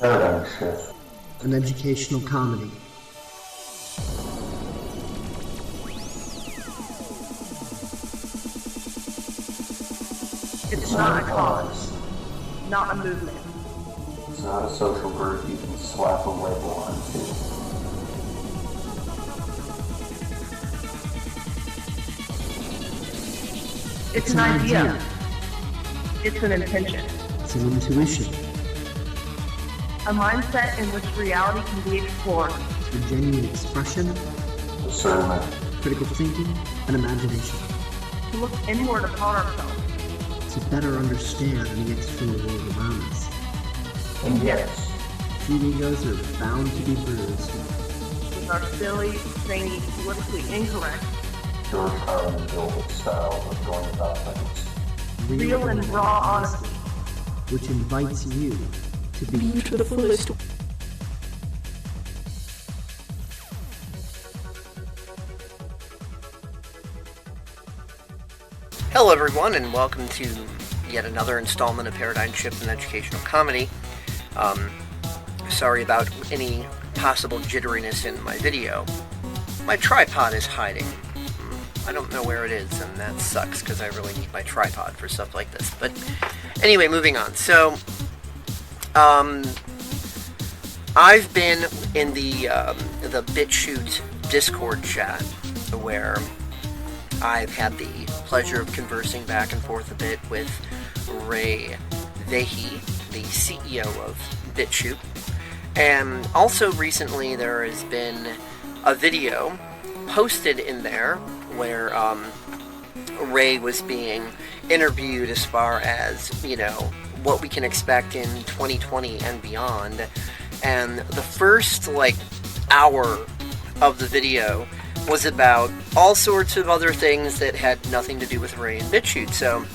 Paradigm shift. An educational comedy. It's not a cause, not a movement. It's not a social group you can slap a label onto. It's an idea. It's an intention. It's an intuition. A mindset in which reality can be explored. It's a genuine expression, Discernment. critical thinking, and imagination. To look inward upon ourselves. To better understand the external world around us. And yes, Few egos are bound to be bruised. With our silly, zany, politically incorrect, George Carlin Gilbert style of going about things. real and raw honesty. Which invites you to be to the fullest. Hello everyone, and welcome to yet another installment of Paradigm Shift and Educational Comedy. Sorry about any possible jitteriness in my video. My tripod is hiding. I don't know where it is, and that sucks because I really need my tripod for stuff like this. But anyway, moving on. So, I've been in the BitChute Discord chat where I've had the pleasure of conversing back and forth a bit with Vahey, the CEO of BitChute. And also recently there has been a video posted in there where Ray was being interviewed as far as, what we can expect in 2020 and beyond. And the first, hour of the video was about all sorts of other things that had nothing to do with Ray and BitChute. So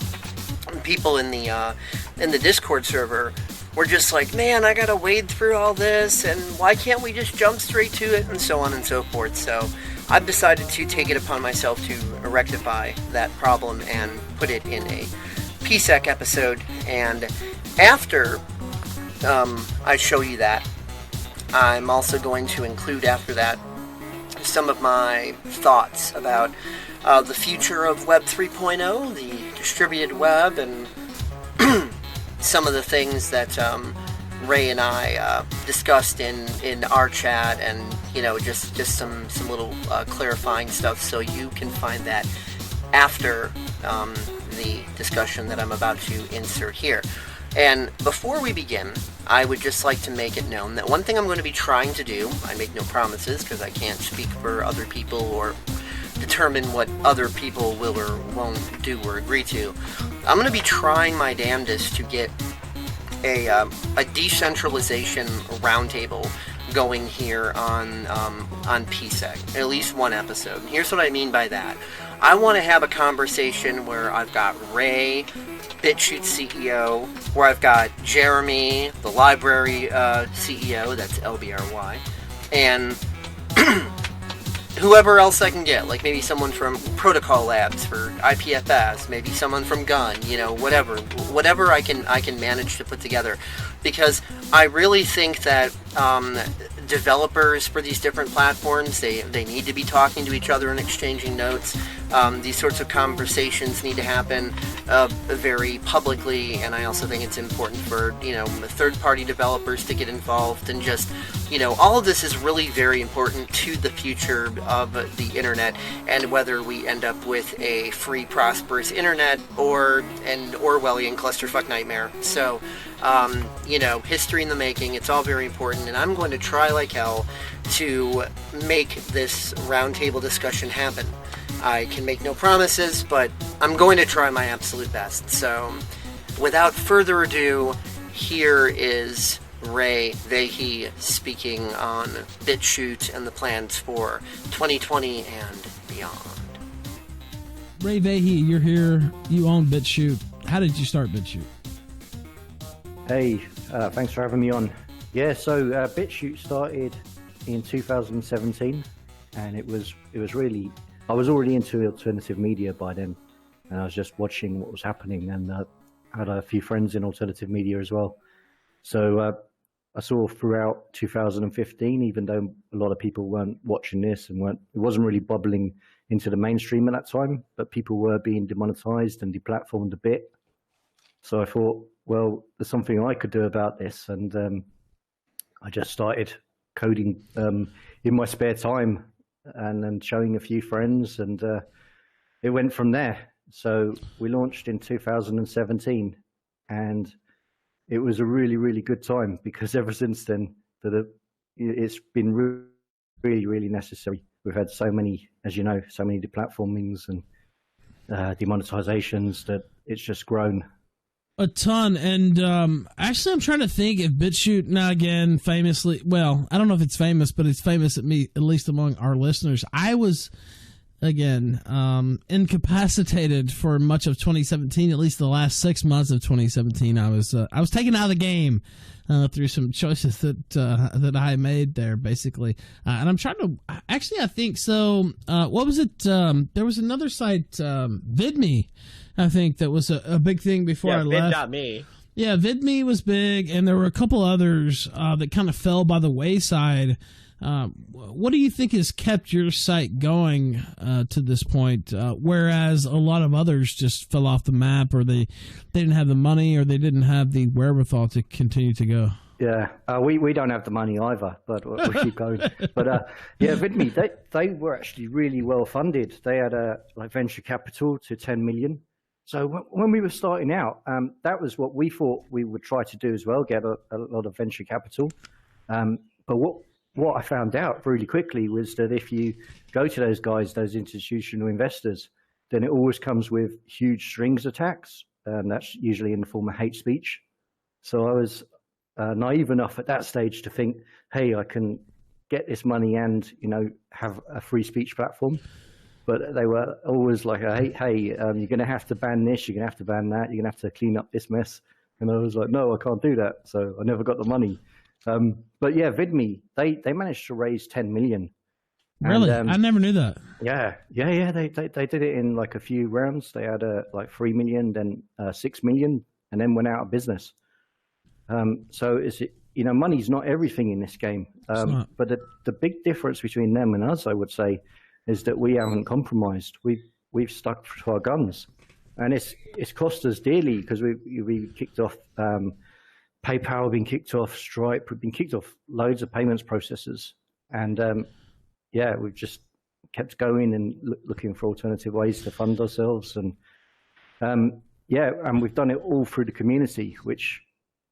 people in the Discord server were just like, man, I gotta wade through all this, and why can't we just jump straight to it, and so on and so forth. So I've decided to take it upon myself to rectify that problem and put it in a PSEC episode. And after I show you that, I'm also going to include after that some of my thoughts about the future of Web 3.0, the distributed web, and some of the things that Ray and I discussed in our chat, and just some little clarifying stuff, so you can find that after the discussion that I'm about to insert here. And before we begin, I would just like to make it known that one thing I'm going to be trying to do, I make no promises because I can't speak for other people or determine what other people will or won't do or agree to. I'm going to be trying my damnedest to get a decentralization roundtable going here on PSEC, at least one episode. And here's what I mean by that. I want to have a conversation where I've got Ray, BitChute CEO, where I've got Jeremy, the library CEO, that's LBRY, and whoever else I can get, like maybe someone from Protocol Labs for IPFS, maybe someone from Gun, whatever I can manage to put together, because I really think that developers for these different platforms, they need to be talking to each other and exchanging notes. These sorts of conversations need to happen very publicly, and I also think it's important for third-party developers to get involved, and just all of this is really very important to the future of the internet, and whether we end up with a free, prosperous internet or an Orwellian clusterfuck nightmare. So history in the making. It's all very important, and I'm going to try like hell to make this roundtable discussion happen. I can make no promises, but I'm going to try my absolute best. So, without further ado, here is Ray Vahey speaking on BitChute and the plans for 2020 and beyond. Ray Vahey, you're here. You own BitChute. How did you start BitChute? Hey, thanks for having me on. Yeah, so BitChute started in 2017, and it was really, I was already into alternative media by then, and I was just watching what was happening, and I had a few friends in alternative media as well. So I saw throughout 2015, even though a lot of people weren't watching this and it wasn't really bubbling into the mainstream at that time, but people were being demonetized and deplatformed a bit. So I thought, well, there's something I could do about this, and I just started coding in my spare time and then showing a few friends, and it went from there. So we launched in 2017, and it was a really, really good time, because ever since then, it's been really, really necessary. We've had so many, as you know, so many deplatformings and demonetizations that it's just grown. A ton. And actually, I'm trying to think if BitChute, now again, famously, well, I don't know if it's famous, but it's famous at least among our listeners. I was, again, incapacitated for much of 2017, at least the last 6 months of 2017. I was taken out of the game through some choices that I made there, basically. And I'm trying to, actually, I think so. What was it? There was another site, VidMe, I think, that was a big thing before I left. Vid.me. Yeah, VidMe was big, and there were a couple others that kind of fell by the wayside. What do you think has kept your site going to this point, whereas a lot of others just fell off the map, or they didn't have the money, or they didn't have the wherewithal to continue to go? Yeah, we don't have the money either, but we'll keep going. But yeah, VidMe, they were actually really well funded. They had like venture capital to 10 million. So when we were starting out, that was what we thought we would try to do as well, get a lot of venture capital. But what I found out really quickly was that if you go to those guys, those institutional investors, then it always comes with huge strings attacks, and that's usually in the form of hate speech. So I was naive enough at that stage to think, hey, I can get this money and, have a free speech platform. But they were always like, hey, you're going to have to ban this, you're going to have to ban that, you're going to have to clean up this mess. And I was like, no, I can't do that. So I never got the money. But yeah, VidMe, they managed to raise 10 million. Really? And, I never knew that. Yeah. They did it in like a few rounds. They had like 3 million, then 6 million, and then went out of business. So money's not everything in this game. But the big difference between them and us, I would say, is that we haven't compromised. We've stuck to our guns, and it's cost us dearly, because we kicked off PayPal, been kicked off Stripe, we've been kicked off loads of payments processors, and we've just kept going and looking for alternative ways to fund ourselves, and and we've done it all through the community, which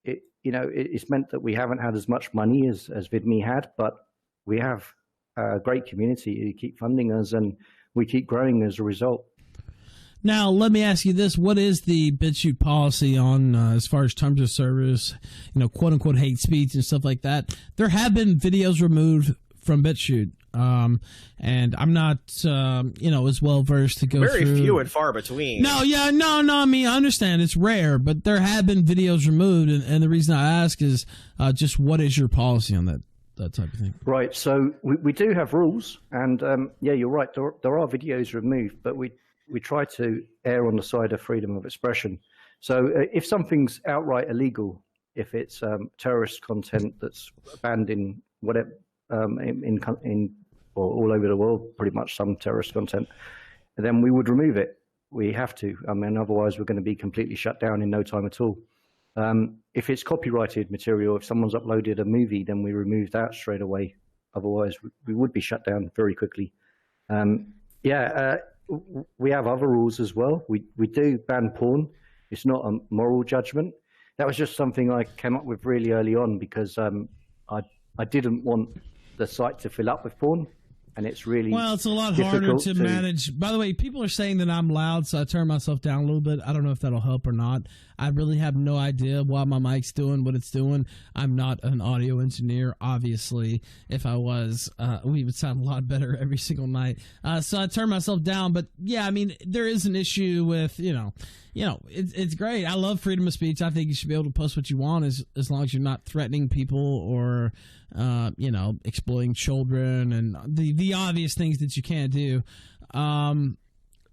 it's meant that we haven't had as much money as VidMe had, but we have a great community who keep funding us, and we keep growing as a result. Now, let me ask you this. What is the BitChute policy on as far as terms of service, quote unquote hate speech and stuff like that? There have been videos removed from BitChute, and I'm not as well versed to go through. Very few and far between. No, I mean, I understand it's rare, but there have been videos removed, and the reason I ask is just what is your policy on that type of thing? Right. So we do have rules, and you're right. There are videos removed, but we try to err on the side of freedom of expression. So if something's outright illegal, if it's terrorist content that's banned in whatever in or all over the world, pretty much some terrorist content, then we would remove it. We have to. Otherwise we're going to be completely shut down in no time at all. If it's copyrighted material, if someone's uploaded a movie, then we remove that straight away. Otherwise, we would be shut down very quickly. We have other rules as well. We do ban porn. It's not a moral judgment. That was just something I came up with really early on, because I didn't want the site to fill up with porn. And it's really it's a lot harder to manage. By the way, people are saying that I'm loud, so I turn myself down a little bit. I don't know if that'll help or not. I really have no idea why my mic's doing what it's doing. I'm not an audio engineer, obviously. If I was, we would sound a lot better every single night. So I turn myself down. But yeah, I mean, there is an issue with, it's great. I love freedom of speech. I think you should be able to post what you want as long as you're not threatening people or, exploiting children and the obvious things that you can't do.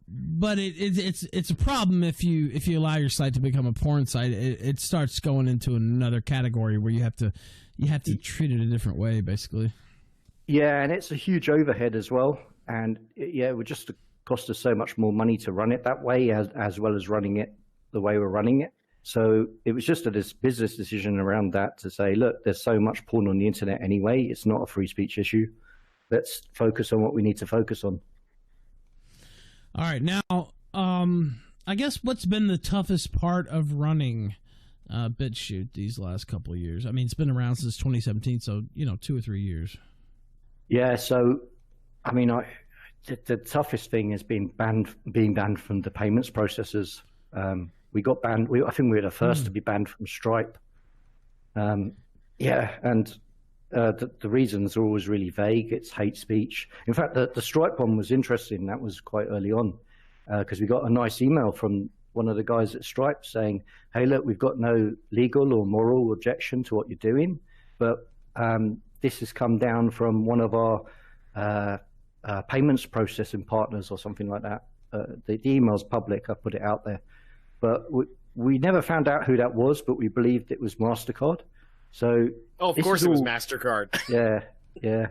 But it's a problem if you allow your site to become a porn site. It starts going into another category where you have to you have to treat it a different way, basically. Yeah, and it's a huge overhead as well. And it would just cost us so much more money to run it that way, as well as running it the way we're running it. So it was just a business decision around that to say, look, there's so much porn on the internet anyway. It's not a free speech issue. Let's focus on what we need to focus on. All right. Now, I guess what's been the toughest part of running BitChute these last couple of years? I mean, it's been around since 2017, so, 2 or 3 years. Yeah, so, I mean, the toughest thing has been being banned from the payments processors. We got banned. I think we were the first to be banned from Stripe. And the reasons are always really vague. It's hate speech. In fact, the Stripe one was interesting. That was quite early on because we got a nice email from one of the guys at Stripe saying, hey, look, we've got no legal or moral objection to what you're doing, but this has come down from one of our payments processing partners or something like that. The email's public. I put it out there. But we never found out who that was, but we believed it was MasterCard. So of course it was MasterCard. Yeah.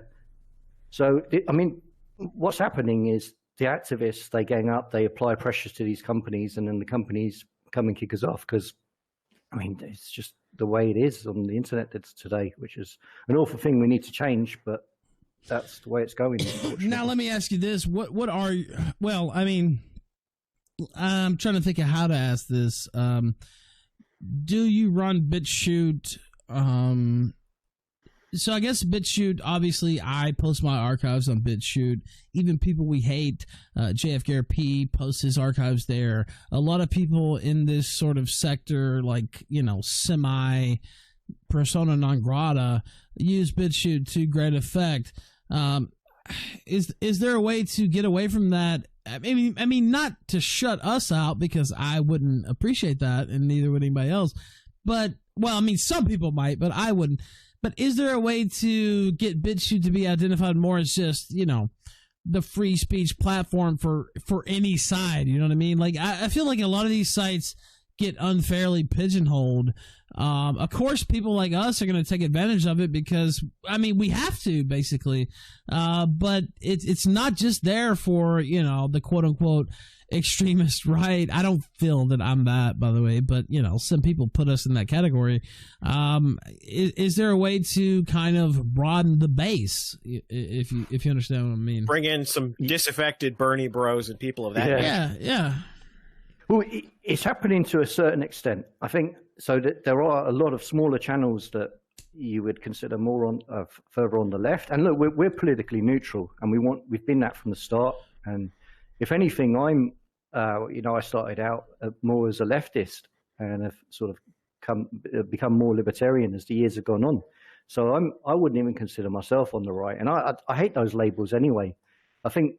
So, I mean, what's happening is the activists, they gang up, they apply pressures to these companies, and then the companies come and kick us off because, I mean, it's just the way it is on the internet today, which is an awful thing we need to change, but that's the way it's going. Now, let me ask you this. What are you, well, I mean, I'm trying to think of how to ask this. Do you run BitChute? So I guess BitChute, obviously, I post my archives on BitChute. Even people we hate, JFKRP posts his archives there. A lot of people in this sort of sector, like, semi persona non grata, use BitChute to great effect. Is there a way to get away from that? I mean, not to shut us out, because I wouldn't appreciate that, and neither would anybody else. But, well, I mean, some people might, but I wouldn't. But is there a way to get BitChute to be identified more as just, the free speech platform for any side? You know what I mean? Like, I feel like a lot of these sites get unfairly pigeonholed. Of course, people like us are going to take advantage of it because, I mean, we have to, basically. But it's not just there for, the quote-unquote extremist right. I don't feel that I'm that, by the way, but, some people put us in that category. Is there a way to kind of broaden the base, if you understand what I mean? Bring in some disaffected Bernie bros and people of that. Yeah. Well, it's happening to a certain extent. I think so that there are a lot of smaller channels that you would consider more on further on the left. And look, we're politically neutral, and we've been that from the start. And if anything, I started out more as a leftist and have sort of become more libertarian as the years have gone on. So I wouldn't even consider myself on the right, and I hate those labels anyway. I think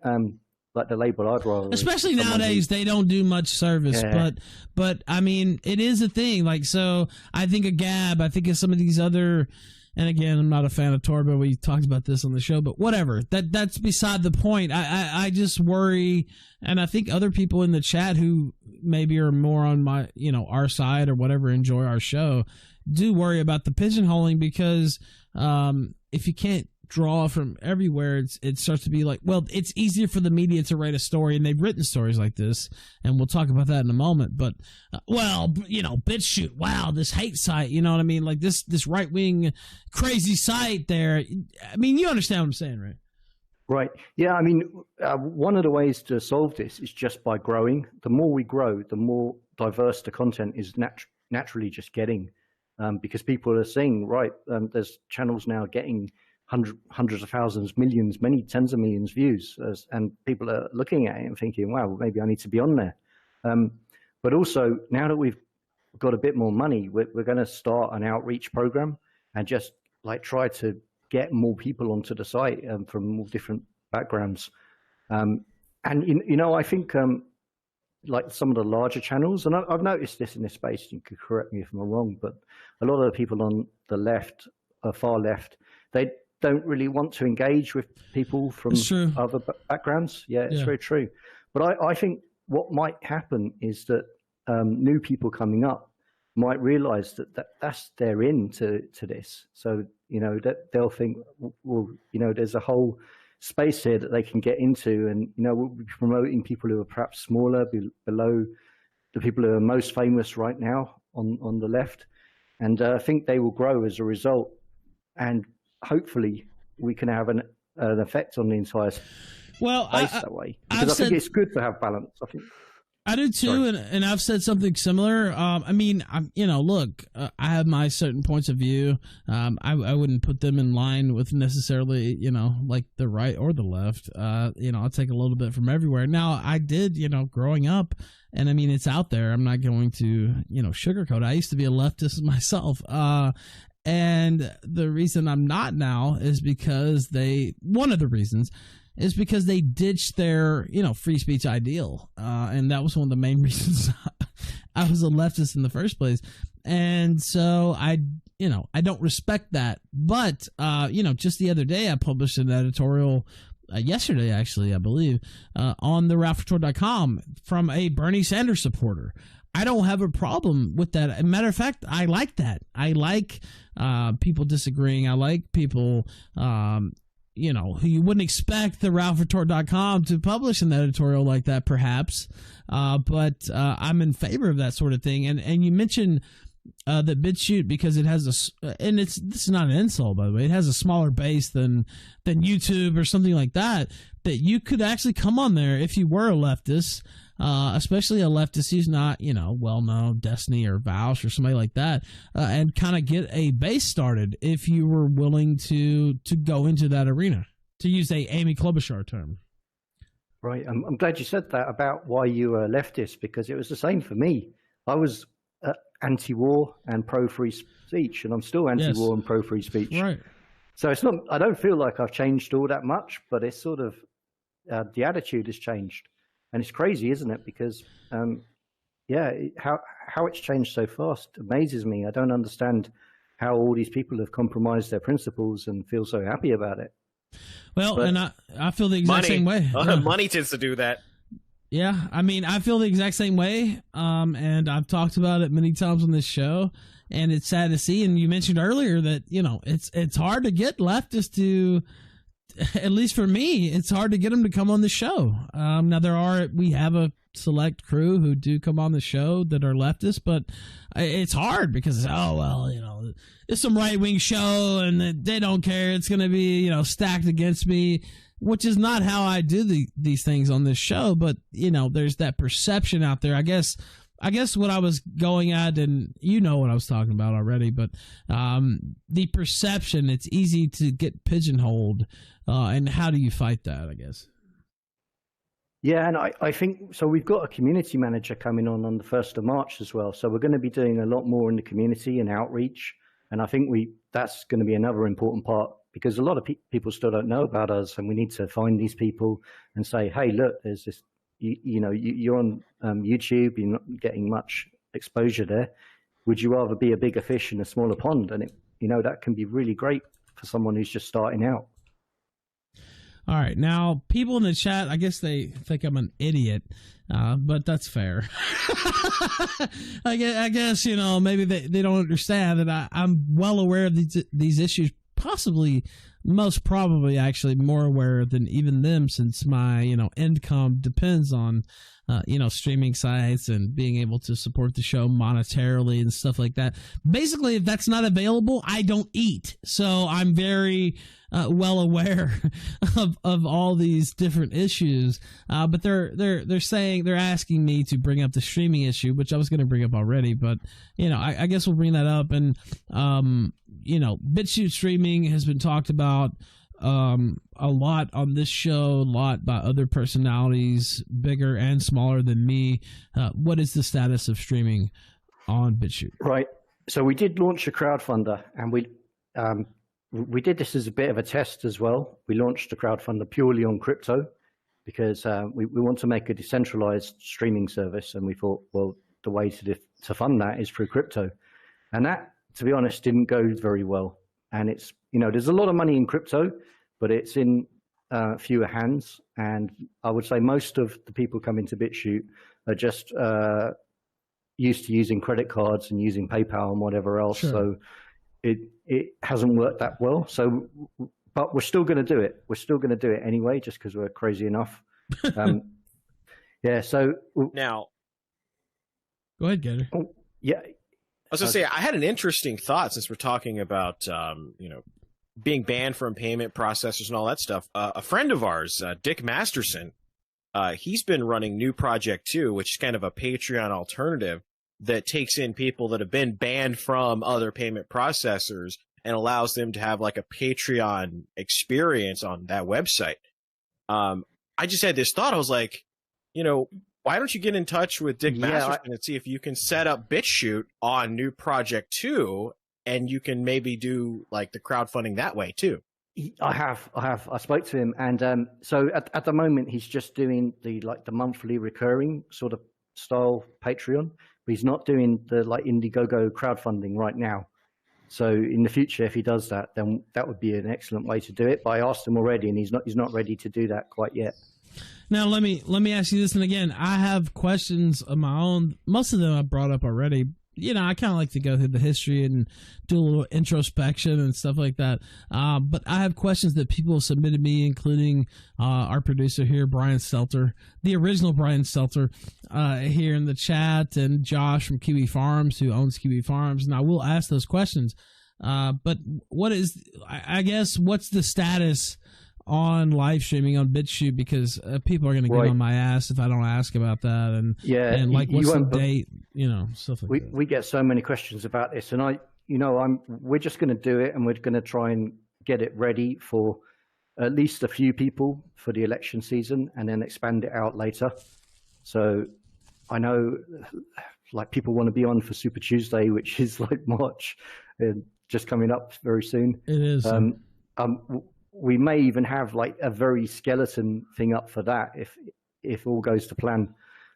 like the label I'd rather, especially nowadays, they don't do much service. Yeah. But I mean, it is a thing. Like, so I think of Gab, I think of some of these other. And again, I'm not a fan of Torba. We talked about this on the show, but whatever. That's beside the point. I just worry, and I think other people in the chat who maybe are more on my, our side or whatever, enjoy our show, do worry about the pigeonholing, because if you can't draw from everywhere, it starts to be like, well, it's easier for the media to write a story, and they've written stories like this, and we'll talk about that in a moment. But BitChute, wow, this hate site, you know what I mean? Like this right-wing crazy site there. I mean, you understand what I'm saying, right? Right. Yeah, I mean, one of the ways to solve this is just by growing. The more we grow, the more diverse the content is naturally just getting, because people are seeing, right, there's channels now getting hundreds of thousands, millions, many tens of millions views, and people are looking at it and thinking, wow, maybe I need to be on there. But also, now that we've got a bit more money, we're going to start an outreach program and just like try to get more people onto the site from all different backgrounds. And I think like some of the larger channels, and I've noticed this in this space, you could correct me if I'm wrong, but a lot of the people on the left, far left, they don't really want to engage with people from other backgrounds. Yeah, it's very true. But I think what might happen is that new people coming up might realize that's their in to this. So, that they'll think, well, there's a whole space here that they can get into, and, we'll be promoting people who are perhaps smaller, below the people who are most famous right now on the left. And I think they will grow as a result. And hopefully we can have an effect on the entire space that way. Because I think it's good to have balance. I do too, and I've said something similar. Look, I have my certain points of view. I wouldn't put them in line with necessarily, like the right or the left. I'll take a little bit from everywhere. Now, I did, growing up, and I mean, it's out there. I'm not going to, sugarcoat it. I used to be a leftist myself. And the reason I'm not now is because one of the reasons is because they ditched their, free speech ideal. And that was one of the main reasons I was a leftist in the first place. And so I don't respect that. But, just the other day I published an editorial, yesterday actually, I believe, on TheRalphRetort.com from a Bernie Sanders supporter. I don't have a problem with that. As a matter of fact, I like that. I like people disagreeing. I like people who you wouldn't expect TheRalphRetort.com to publish an editorial like that, perhaps. But I'm in favor of that sort of thing. And you mentioned that BitChute, because it has this is not an insult, by the way, it has a smaller base than YouTube or something like that you could actually come on there if you were a leftist, especially a leftist who's not, well-known, Destiny or Vouch or somebody like that, and kind of get a base started if you were willing to go into that arena, to use a Amy Klobuchar term. Right. I'm glad you said that about why you were a leftist, because it was the same for me. I was anti-war and pro-free speech, and I'm still anti-war and pro-free speech. Right. So it's not, I don't feel like I've changed all that much, but it's sort of, the attitude has changed. And it's crazy, isn't it? Because, how it's changed so fast amazes me. I don't understand how all these people have compromised their principles and feel so happy about it. Well, and I feel the exact same way. Money tends to do that. Yeah, I mean, I feel the exact same way, and I've talked about it many times on this show, and it's sad to see. And you mentioned earlier that, it's hard to get leftists to, at least for me, it's hard to get them to come on the show. Now, we have a select crew who do come on the show that are leftists, but it's hard because, it's some right-wing show, and they don't care. It's going to be, stacked against me, which is not how I do these things on this show. But, there's that perception out there. I guess what I was going at, and what I was talking about already, but the perception, it's easy to get pigeonholed. And how do you fight that, I guess? Yeah, and I think, so we've got a community manager coming on the 1st of March as well. So we're going to be doing a lot more in the community and outreach. And I think that's going to be another important part, because a lot of people still don't know about us, and we need to find these people and say, hey, look, there's this, you're on YouTube, you're not getting much exposure there. Would you rather be a bigger fish in a smaller pond? And that can be really great for someone who's just starting out. All right. Now, people in the chat, I guess they think I'm an idiot, but that's fair. I guess, maybe they don't understand that I'm well aware of these issues, most probably actually more aware than even them, since my, income depends on, streaming sites and being able to support the show monetarily and stuff like that. Basically, if that's not available, I don't eat. So I'm very well aware of all these different issues. But they're asking me to bring up the streaming issue, which I was going to bring up already. But I guess we'll bring that up. And BitChute streaming has been talked about a lot on this show, a lot by other personalities, bigger and smaller than me. What is the status of streaming on BitChute? Right. So we did launch a crowdfunder, and we did this as a bit of a test as well. We launched a crowdfunder purely on crypto, because we want to make a decentralized streaming service, and we thought, well, the way to fund that is through crypto. And that, to be honest, didn't go very well. And it's, there's a lot of money in crypto, but it's in fewer hands. And I would say most of the people coming to BitChute are just used to using credit cards and using PayPal and whatever else. Sure. So it hasn't worked that well. So, but we're still going to do it. We're still going to do it anyway, just because we're crazy enough. Yeah. So Now, Go ahead, Gator. yeah. I was going to say, I had an interesting thought since we're talking about, being banned from payment processors and all that stuff. A friend of ours, Dick Masterson, he's been running New Project 2, which is kind of a Patreon alternative that takes in people that have been banned from other payment processors and allows them to have like a Patreon experience on that website. I just had this thought. I was like, why don't you get in touch with Dick Masterson and see if you can set up BitChute on New Project 2, and you can maybe do like the crowdfunding that way too. I have. I spoke to him, and so at the moment he's just doing the monthly recurring sort of style Patreon, but he's not doing the like Indiegogo crowdfunding right now. So in the future, if he does that, then that would be an excellent way to do it. But I asked him already, and he's not ready to do that quite yet. Now let me ask you this, and again, I have questions of my own. Most of them I brought up already. I kind of like to go through the history and do a little introspection and stuff like that. But I have questions that people have submitted me, including our producer here, Brian Stelter, the original Brian Stelter, here in the chat, and Josh from Kiwi Farms, who owns Kiwi Farms. And I will ask those questions. But what's the status on live streaming on BitChute, because people are going to get on my ass if I don't ask about that, and what's the date, stuff like that. We get so many questions about this, and we're just going to do it, and we're going to try and get it ready for at least a few people for the election season, and then expand it out later. So I know like people want to be on for Super Tuesday, which is like March, just coming up very soon. It is. We may even have like a very skeleton thing up for that if all goes to plan.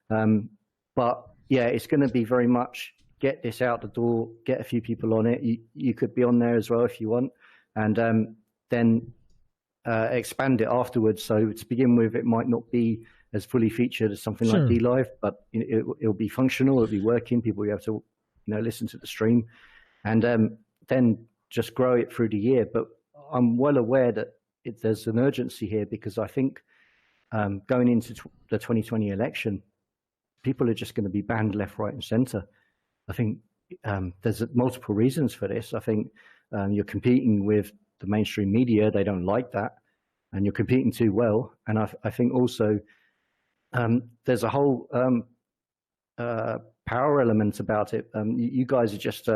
But yeah, it's going to be very much get this out the door, get a few people on it. You could be on there as well if you want, and then expand it afterwards. So to begin with, it might not be as fully featured as something like DLive, but it'll be functional, it'll be working. People will be able to listen to the stream, and then just grow it through the year. But I'm well aware that there's an urgency here, because I think going into the 2020 election, people are just going to be banned left, right, and center. I think there's multiple reasons for this. I think you're competing with the mainstream media. They don't like that, and you're competing too well. And I think also there's a whole power element about it. You guys are just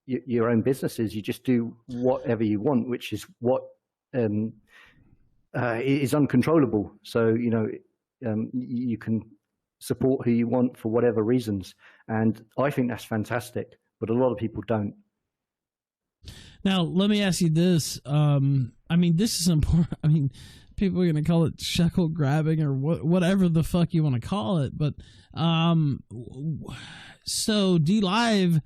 your own businesses. You just do whatever you want, which is what is uncontrollable. So you can support who you want for whatever reasons, and I think that's fantastic. But a lot of people don't. Now, let me ask you this. This is important. People are going to call it shekel grabbing or whatever the fuck you want to call it. But so DLive,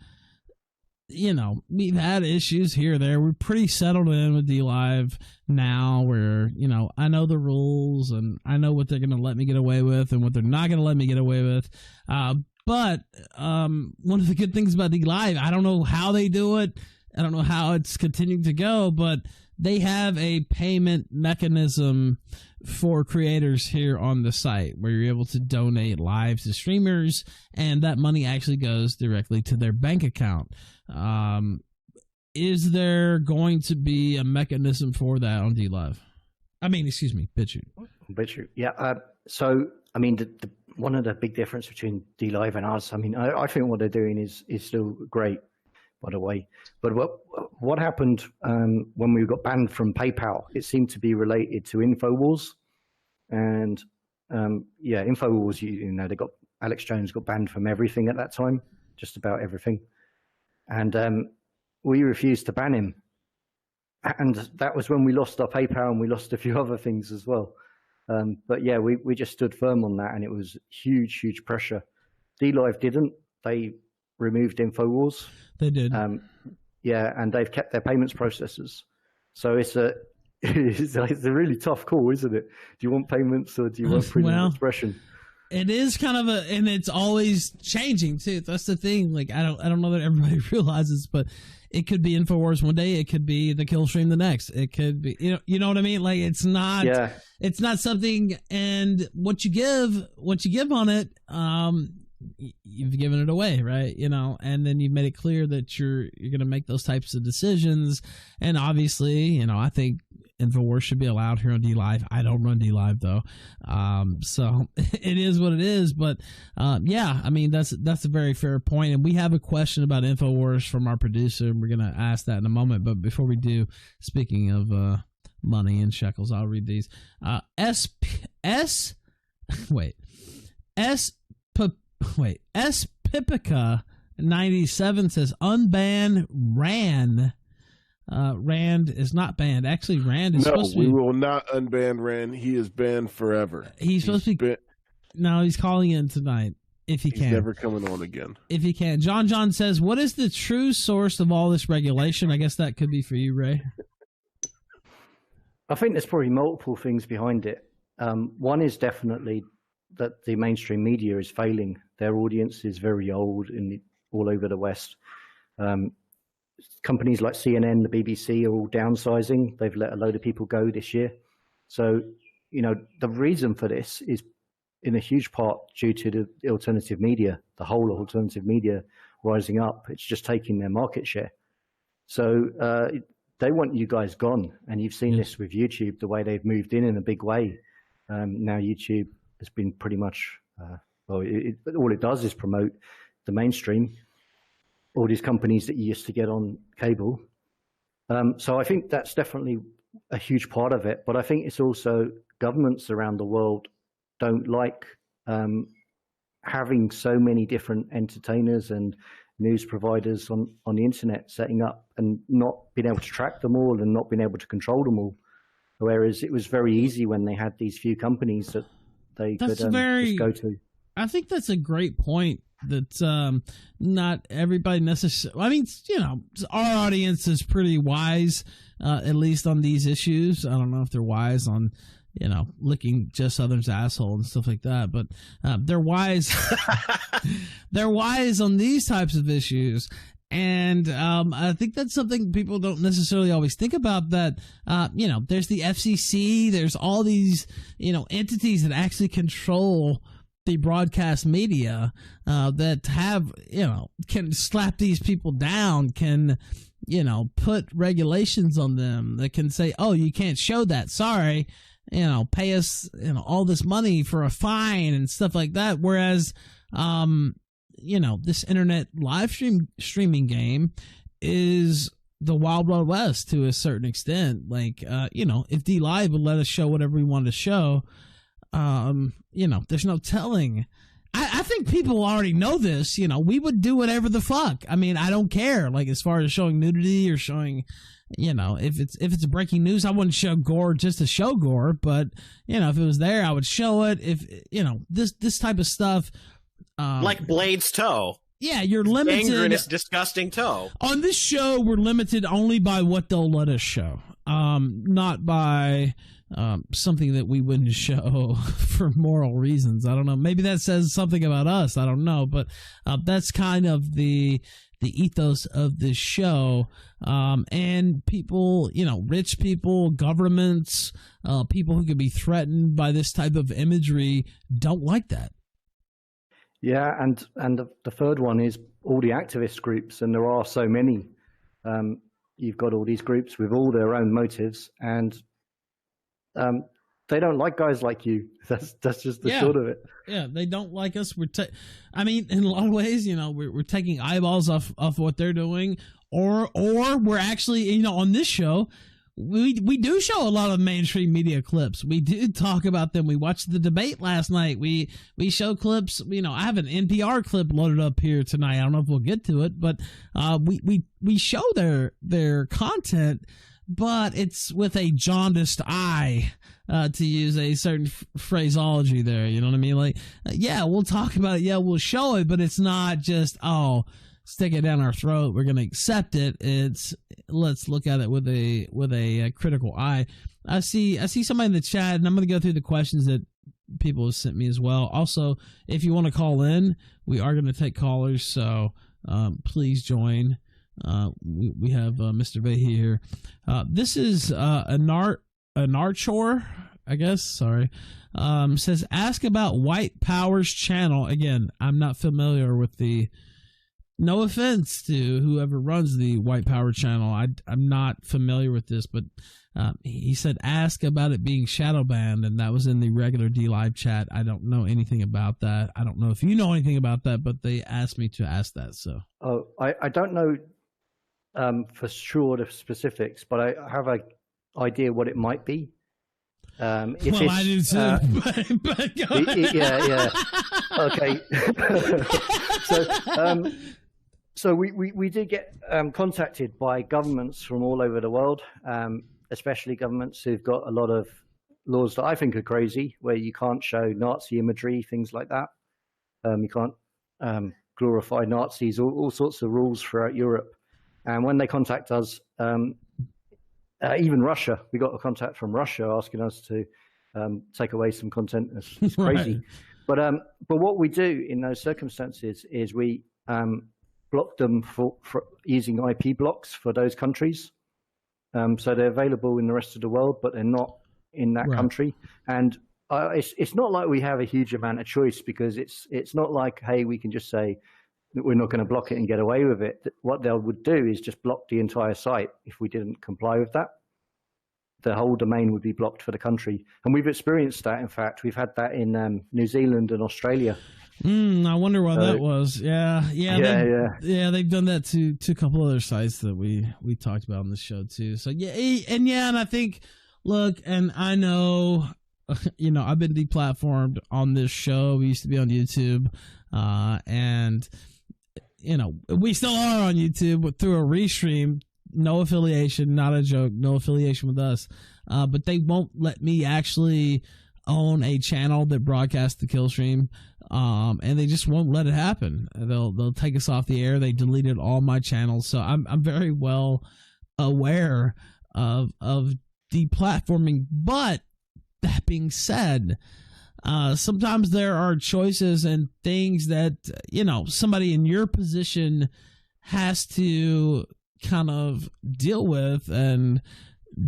we've had issues here or there. We're pretty settled in with DLive now, where, I know the rules and I know what they're going to let me get away with and what they're not going to let me get away with. But one of the good things about DLive, I don't know how they do it. I don't know how it's continuing to go, but they have a payment mechanism for creators here on the site where you're able to donate live to streamers, and that money actually goes directly to their bank account. Is there going to be a mechanism for that on DLive? BitChute. BitChute, yeah. So, one of the big difference between DLive and us, I think what they're doing is still great, by the way. But what happened when we got banned from PayPal? It seemed to be related to InfoWars, and InfoWars. They got Alex Jones got banned from everything at that time, just about everything, and we refused to ban him, and that was when we lost our PayPal and we lost a few other things as well. But yeah, we just stood firm on that, and it was huge pressure. DLive didn't. They removed InfoWars. They did. And they've kept their payments processors. So it's a really tough call, isn't it? Do you want payments or do you want freedom of expression? It is kind of and it's always changing too. That's the thing. Like I don't know that everybody realizes, but it could be InfoWars one day. It could be the Killstream the next. It could be, you know what I mean? Like it's not something. And what you give on it, you've given it away, right? And then you've made it clear that you're going to make those types of decisions. And obviously, I think InfoWars should be allowed here on DLive. I don't run DLive though, so it is what it is. But yeah, I mean that's a very fair point. And we have a question about InfoWars from our producer, and we're gonna ask that in a moment. But before we do, speaking of money and shekels, I'll read these. S Pipica 97 says unban Rand. Rand is not banned. Actually, Rand is supposed to be... No, we will not unban Rand. He is banned forever. He's supposed to be... No, he's calling in tonight, if he can. He's never coming on again. If he can. John says, what is the true source of all this regulation? I guess that could be for you, Ray. I think there's probably multiple things behind it. One is definitely that the mainstream media is failing. Their audience is very old all over the West. Companies like CNN, the BBC are all downsizing. They've let a load of people go this year. So, the reason for this is in a huge part due to the alternative media, the whole alternative media rising up. It's just taking their market share. So they want you guys gone. And you've seen this with YouTube, the way they've moved in a big way. Now YouTube has been pretty much, all it does is promote the mainstream. All these companies that you used to get on cable. So I think that's definitely a huge part of it. But I think it's also governments around the world don't like having so many different entertainers and news providers on the internet setting up and not being able to track them all and not being able to control them all. Whereas it was very easy when they had these few companies that they could just go to. I think that's a great point. That not everybody necessarily. I mean, our audience is pretty wise, at least on these issues. I don't know if they're wise on, licking Just Southern's asshole and stuff like that, but they're wise. They're wise on these types of issues. And I think that's something people don't necessarily always think about, that, there's the FCC, there's all these, entities that actually control the broadcast media that have, can slap these people down, can, put regulations on them that can say, oh, you can't show that. Sorry, pay us, all this money for a fine and stuff like that. Whereas, this internet live streaming game is the Wild Wild West to a certain extent. Like, if DLive would let us show whatever we wanted to show, there's no telling. I think people already know this. We would do whatever the fuck. I mean, I don't care. Like, as far as showing nudity or showing, if it's breaking news, I wouldn't show gore just to show gore. But if it was there, I would show it. If this type of stuff, like Blade's toe. Yeah, you're limited. Gangrenous, disgusting toe. On this show, we're limited only by what they'll let us show, not by something that we wouldn't show for moral reasons. I don't know. Maybe that says something about us. I don't know. But that's kind of the ethos of this show. And people, rich people, governments, people who could be threatened by this type of imagery don't like that. Yeah, and the third one is all the activist groups, and there are so many. You've got all these groups with all their own motives, and they don't like guys like you. That's just the short of it. Yeah, they don't like us. I mean, in a lot of ways, we're taking eyeballs off what they're doing, or we're actually, on this show, we do show a lot of mainstream media clips. We do talk about them. We watched the debate last night. We show clips. I have an NPR clip loaded up here tonight. I don't know if we'll get to it, but we show their content, but it's with a jaundiced eye, to use a certain phraseology there. You know what I mean? Like, yeah, we'll talk about it. Yeah, we'll show it, but it's not just, stick it down our throat. We're going to accept it. It's, let's look at it with a critical eye. I see somebody in the chat, and I'm going to go through the questions that people have sent me as well. Also, if you want to call in, we are going to take callers, so please join. We have Mr. Vahey here. This is Anarchor, I guess. Sorry. Says, ask about White Power's channel. Again, I'm not familiar with the. No offense to whoever runs the White Power channel. I'm not familiar with this, but he said ask about it being shadow banned, and that was in the regular D-Live chat. I don't know anything about that. I don't know if you know anything about that, but they asked me to ask that. So I don't know for sure the specifics, but I have an idea what it might be. Well, I do too. But go ahead. Yeah. Okay. So we did get contacted by governments from all over the world, especially governments who've got a lot of laws that I think are crazy, where you can't show Nazi imagery, things like that. You can't glorify Nazis, all sorts of rules throughout Europe. And when they contact us, even Russia, we got a contact from Russia asking us to take away some content. It's crazy. Right. But what we do in those circumstances is we block them for using IP blocks for those countries. So they're available in the rest of the world, but they're not in that country. And it's not like we have a huge amount of choice, because it's not like, hey, we can just say that we're not going to block it and get away with it. What they would do is just block the entire site if we didn't comply with that. The whole domain would be blocked for the country. And we've experienced that. In fact, we've had that in New Zealand and Australia. I wonder why that was. Yeah. They've done that to a couple other sites that we talked about on the show too. So and I think, look, and I know, I've been deplatformed on this show. We used to be on YouTube, and we still are on YouTube, but through a restream. No affiliation, not a joke. No affiliation with us, but they won't let me actually own a channel that broadcasts the Killstream, and they just won't let it happen. They'll take us off the air. They deleted all my channels, so I'm very well aware of deplatforming. But that being said, sometimes there are choices and things that somebody in your position has to kind of deal with and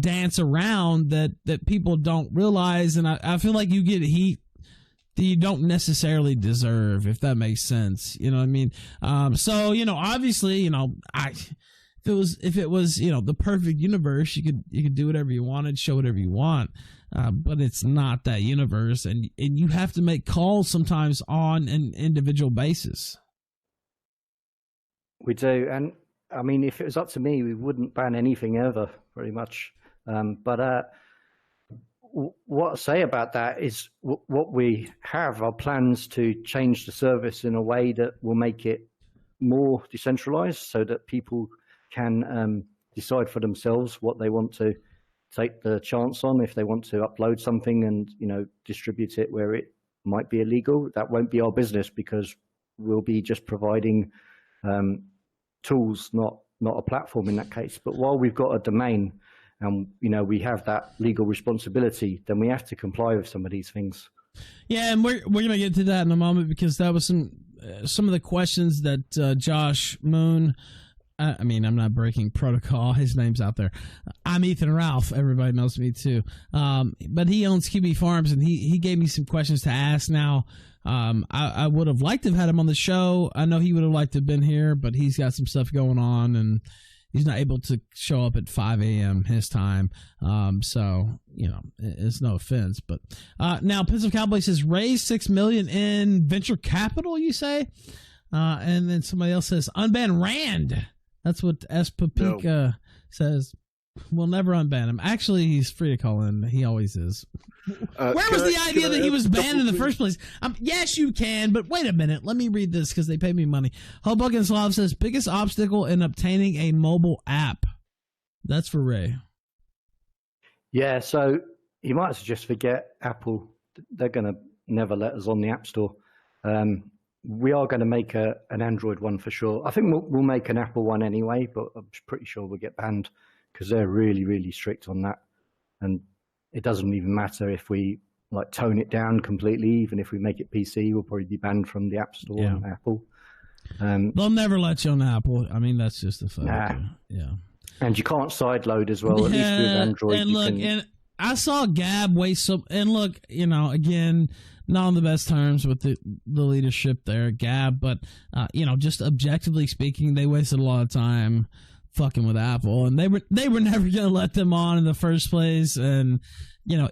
dance around that people don't realize. And I feel like you get heat that you don't necessarily deserve, if that makes sense. You know what I mean? So, obviously, if it was the perfect universe, you could do whatever you wanted, show whatever you want. But it's not that universe, and you have to make calls sometimes on an individual basis. We do, and I mean, if it was up to me, we wouldn't ban anything ever, pretty much. But what I say about that is what we have are plans to change the service in a way that will make it more decentralized, so that people can decide for themselves what they want to take the chance on. If they want to upload something and distribute it where it might be illegal, that won't be our business, because we'll be just providing tools, not a platform in that case. But while we've got a domain and we have that legal responsibility, then we have to comply with some of these things. Yeah, and we're gonna get to that in a moment, because that was some of the questions that Josh Moon. I mean, I'm not breaking protocol. His name's out there. I'm Ethan Ralph. Everybody knows me too. But he owns QB Farms, and he gave me some questions to ask. Now, I would have liked to have had him on the show. I know he would have liked to have been here, but he's got some stuff going on, and he's not able to show up at 5 a.m. his time. So, it's no offense. But now, Pencil Cowboy says, raise $6 million in venture capital, you say? And then somebody else says, unban Rand. That's what S. Papika says. We'll never unban him. Actually, he's free to call in. He always is. Where was the idea that he was banned in the first place? Yes, you can, but wait a minute. Let me read this, because they pay me money. Hoboken Slav says, biggest obstacle in obtaining a mobile app. That's for Ray. Yeah, so you might as well just forget Apple. They're going to never let us on the App Store. We are going to make an Android one for sure. I think we'll make an Apple one anyway, but I'm pretty sure we'll get banned, because they're really, really strict on that. And it doesn't even matter if we like tone it down completely. Even if we make it PC, we'll probably be banned from the App Store and Apple. They'll never let you on Apple. I mean, that's just a fact. Yeah. And you can't sideload as well. At least with Android, and you look, can. And I saw Gab waste some. And look, again, not on the best terms with the leadership there, Gab. But just objectively speaking, they wasted a lot of time fucking with Apple, and they were never gonna let them on in the first place. And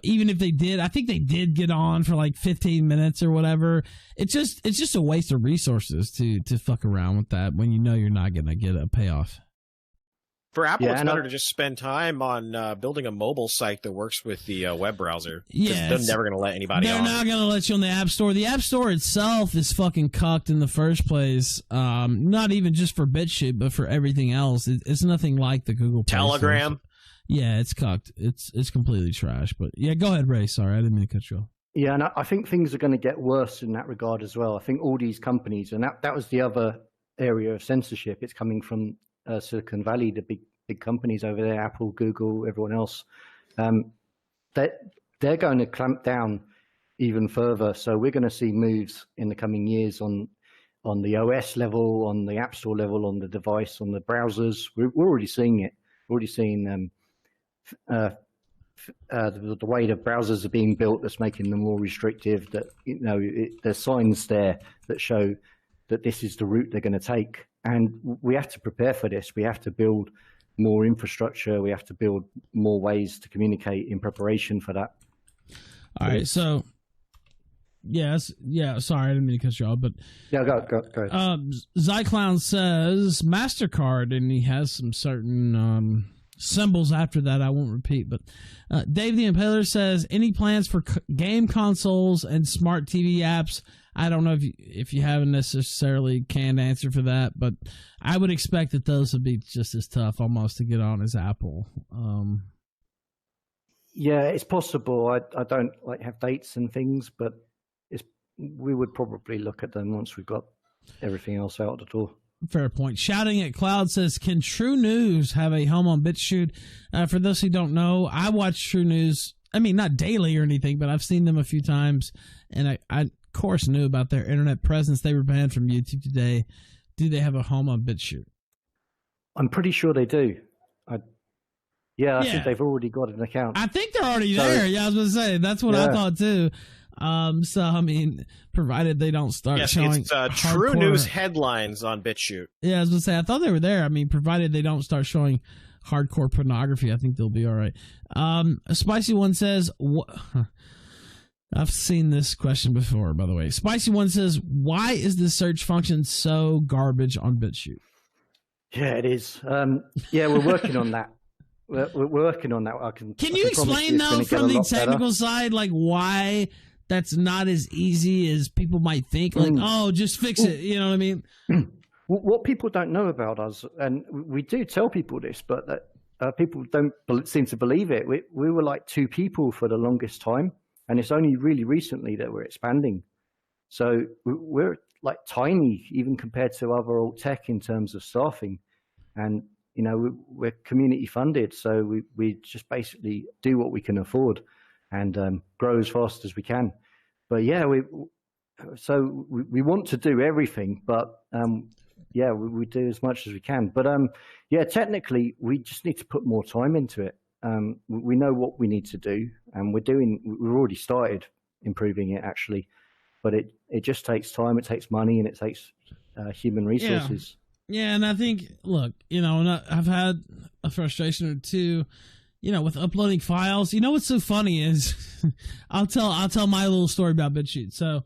even if they did, I think they did get on for like 15 minutes or whatever. It's just a waste of resources to fuck around with that when you're not gonna get a payoff. For Apple, it's better to just spend time on building a mobile site that works with the web browser. Yeah, they're never going to let anybody They're on. not going to let you on the App Store. The App Store itself is fucking cucked in the first place. Not even just for BitChute, but for everything else. It's nothing like the Google Play Telegram. Store. Yeah, it's cucked. It's completely trash. But yeah, go ahead, Ray. Sorry, I didn't mean to cut you off. Yeah, and I think things are going to get worse in that regard as well. I think all these companies, and that was the other area of censorship. It's coming from Silicon Valley, the big companies over there, Apple, Google, everyone else. They're going to clamp down even further. So we're going to see moves in the coming years on the OS level, on the App Store level, on the device, on the browsers. We're already seeing it. We're already seeing the way the browsers are being built that's making them more restrictive. That there's signs there that show that this is the route they're going to take. And we have to prepare for this. We have to build more infrastructure. We have to build more ways to communicate in preparation for that. All right. So, sorry, I didn't mean to cut you off, but yeah, go ahead. Zyclown says MasterCard, and he has some certain symbols after that I won't repeat. But Dave the Impaler says, any plans for game consoles and smart TV apps? I don't know if you have a necessarily canned answer for that, but I would expect that those would be just as tough almost to get on as Apple. Yeah, it's possible. I don't have dates and things, but we would probably look at them once we've got everything else out the door. Fair point. Shouting at Cloud says, can True News have a home on BitChute? For those who don't know, I watch True News. I mean, not daily or anything, but I've seen them a few times, and I of course knew about their internet presence. They were banned from YouTube today. Do they have a home on BitChute? I'm pretty sure they do. I think they've already got an account. I think they're already there. Yeah, I was going to say, that's what I thought too. So, I mean, provided they don't start showing it's True News headlines on BitChute. Yeah, I was going to say, I thought they were there. I mean, provided they don't start showing hardcore pornography, I think they'll be all right. A Spicy One says, I've seen this question before, by the way. Spicy One says, why is the search function so garbage on BitChute? Yeah, it is. We're working on that. We're working on that. Can you explain, though, from the technical side, like why that's not as easy as people might think? Like, just fix it. You know what I mean? What people don't know about us, and we do tell people this, but people don't seem to believe it. We were like 2 people for the longest time, and it's only really recently that we're expanding. So we're like tiny, even compared to other alt tech in terms of staffing. And we're community funded, so we just basically do what we can afford and grow as fast as we can. But yeah, we want to do everything, but we do as much as we can. But technically, we just need to put more time into it. We know what we need to do, and we've already started improving it actually, but it just takes time, it takes money, and it takes human resources. Yeah, and I think, look, and I've had a frustration or two, with uploading files. What's so funny is, I'll tell my little story about BitChute. So,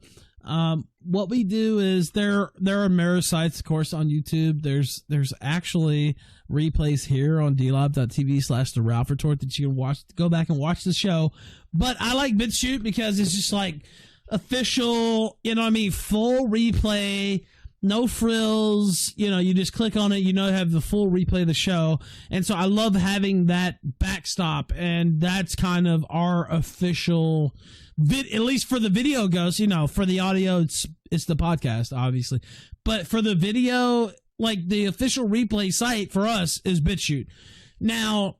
what we do is there are mirror sites, of course, on YouTube. There's actually replays here on dlab.tv/TheRalphRetort that you can go back and watch the show. But I like BitChute because it's just like official, full replay. No frills, you just click on it, have the full replay of the show. And so I love having that backstop, and that's kind of our official at least for the video goes, for the audio, it's the podcast, obviously. But for the video, like the official replay site for us is BitChute. Now,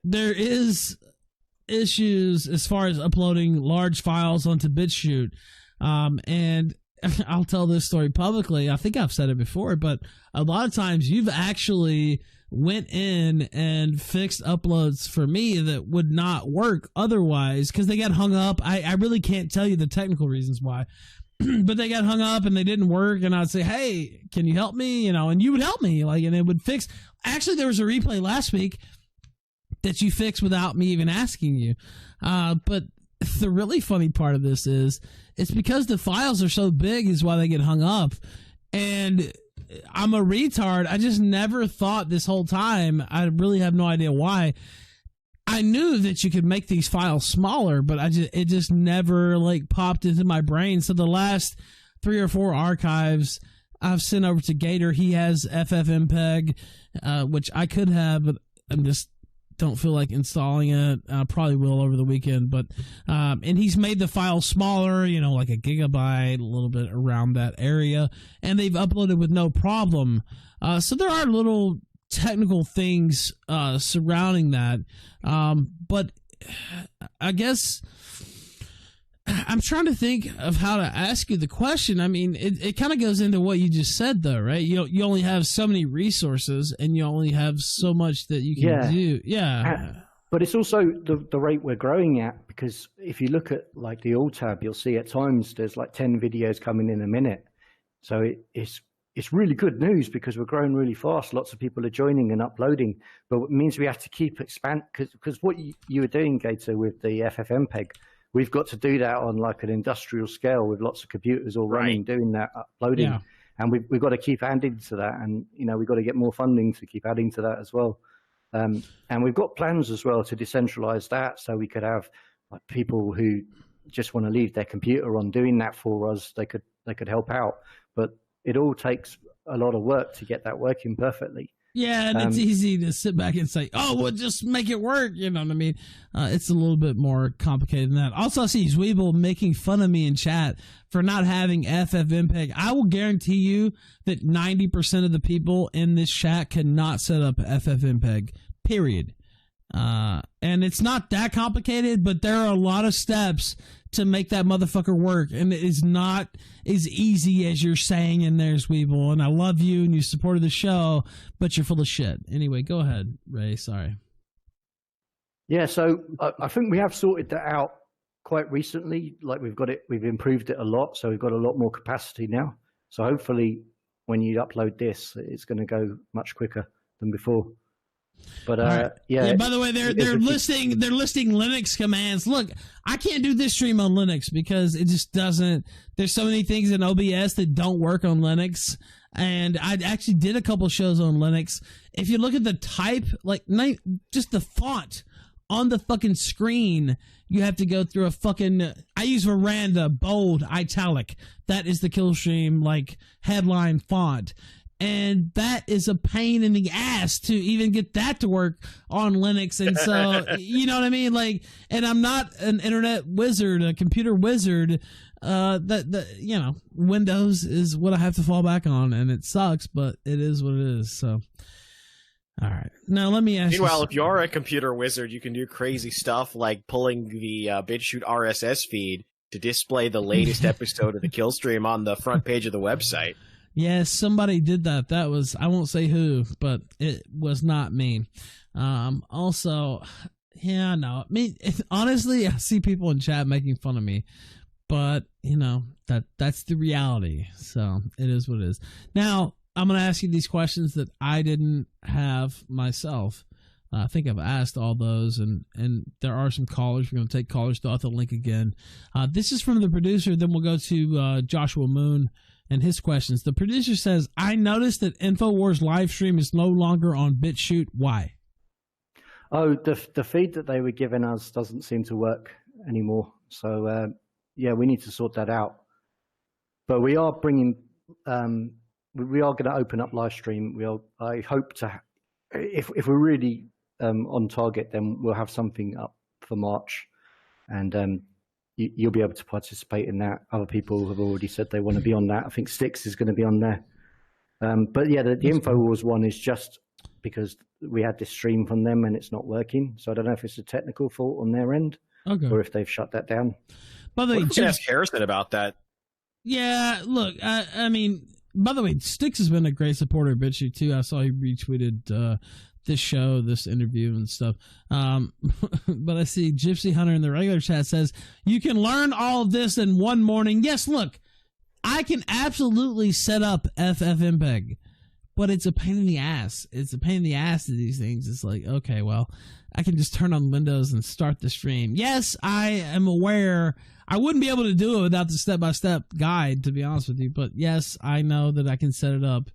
there is issues as far as uploading large files onto BitChute. And I'll tell this story publicly. I think I've said it before, but a lot of times you've actually went in and fixed uploads for me that would not work otherwise because they got hung up. I really can't tell you the technical reasons why, but they got hung up and they didn't work. And I'd say, hey, can you help me? And you would help me, and it would fix. Actually, there was a replay last week that you fixed without me even asking you. But the really funny part of this is it's because the files are so big is why they get hung up. And I'm a retard. I just never thought this whole time. I really have no idea why. I knew that you could make these files smaller, but it just never popped into my brain. So the last 3 or 4 archives I've sent over to Gator. He has FFmpeg, which I could have, but I'm just don't feel like installing it. I probably will over the weekend, but and he's made the file smaller, like a gigabyte, a little bit around that area, and they've uploaded with no problem. So there are little technical things surrounding that, but I guess I'm trying to think of how to ask you the question. I mean, it kind of goes into what you just said, though, right? You only have so many resources, and you only have so much that you can do. Yeah. But it's also the rate we're growing at, because if you look at the alt tab, you'll see at times there's 10 videos coming in a minute. So it's really good news because we're growing really fast. Lots of people are joining and uploading, but it means we have to keep expand because what you were doing, Gator, with the FFmpeg. We've got to do that on an industrial scale with lots of computers all running, doing that, uploading. Yeah. And we've got to keep adding to that. And, we've got to get more funding to keep adding to that as well. And we've got plans as well to decentralize that. So we could have people who just want to leave their computer on doing that for us. They could help out. But it all takes a lot of work to get that working perfectly. Yeah, and it's easy to sit back and say, oh, well, just make it work. You know what I mean? It's a little bit more complicated than that. Also, I see Zweeble making fun of me in chat for not having FFmpeg. I will guarantee you that 90% of the people in this chat cannot set up FFmpeg, period. And it's not that complicated, but there are a lot of steps to make that motherfucker work, and it is not as easy as you're saying in there, Weeble. And I love you, and you supported the show, but you're full of shit. Anyway, go ahead, Ray. Sorry. Yeah, so I think we have sorted that out quite recently. We've improved it a lot, so we've got a lot more capacity now. So hopefully, when you upload this, it's going to go much quicker than before. But yeah. By the way, they're listing Linux commands. Look, I can't do this stream on Linux because it just doesn't. There's so many things in OBS that don't work on Linux, and I actually did a couple shows on Linux. If you look at the type, just the font on the fucking screen, you have to go through a fucking. I use Veranda bold italic. That is the Killstream headline font. And that is a pain in the ass to even get that to work on Linux. And so, you know what I mean? And I'm not an internet wizard, a computer wizard. Windows is what I have to fall back on, and it sucks, but it is what it is. So, all right. Now, let me ask you. Meanwhile, if you're a computer wizard, you can do crazy stuff like pulling the BitChute RSS feed to display the latest episode of the Killstream on the front page of the website. Yes, somebody did that. That was, I won't say who, but it was not me. Also, yeah, no. I mean, honestly, I see people in chat making fun of me, but, that's the reality. So it is what it is. Now, I'm going to ask you these questions that I didn't have myself. I think I've asked all those, and there are some callers. We're going to take callers. I'll have to link again. This is from the producer. Then we'll go to Joshua Moon and his questions. The producer says, I noticed that InfoWars live stream is no longer on BitChute. Why? Oh, the feed that they were giving us doesn't seem to work anymore. So, we need to sort that out. But we are bringing, we are going to open up live stream. I hope to, if we're really on target, then we'll have something up for March. And you'll be able to participate in that. Other people have already said they want to be on that. I think Styx is going to be on there. But yeah, the InfoWars one is just because we had this stream from them and it's not working. So I don't know if it's a technical fault on their end or if they've shut that down. By the way, we can ask Harrison about that. Yeah, look, I mean, by the way, Styx has been a great supporter of BitChute too. I saw he retweeted this show, this interview and stuff. But I see Gypsy Hunter in the regular chat says, you can learn all of this in one morning. Yes, look, I can absolutely set up FFmpeg, but it's a pain in the ass. It's a pain in the ass to these things. It's like, okay, well, I can just turn on Windows and start the stream. Yes, I am aware I wouldn't be able to do it without the step-by-step guide, to be honest with you. But yes, I know that I can set it up.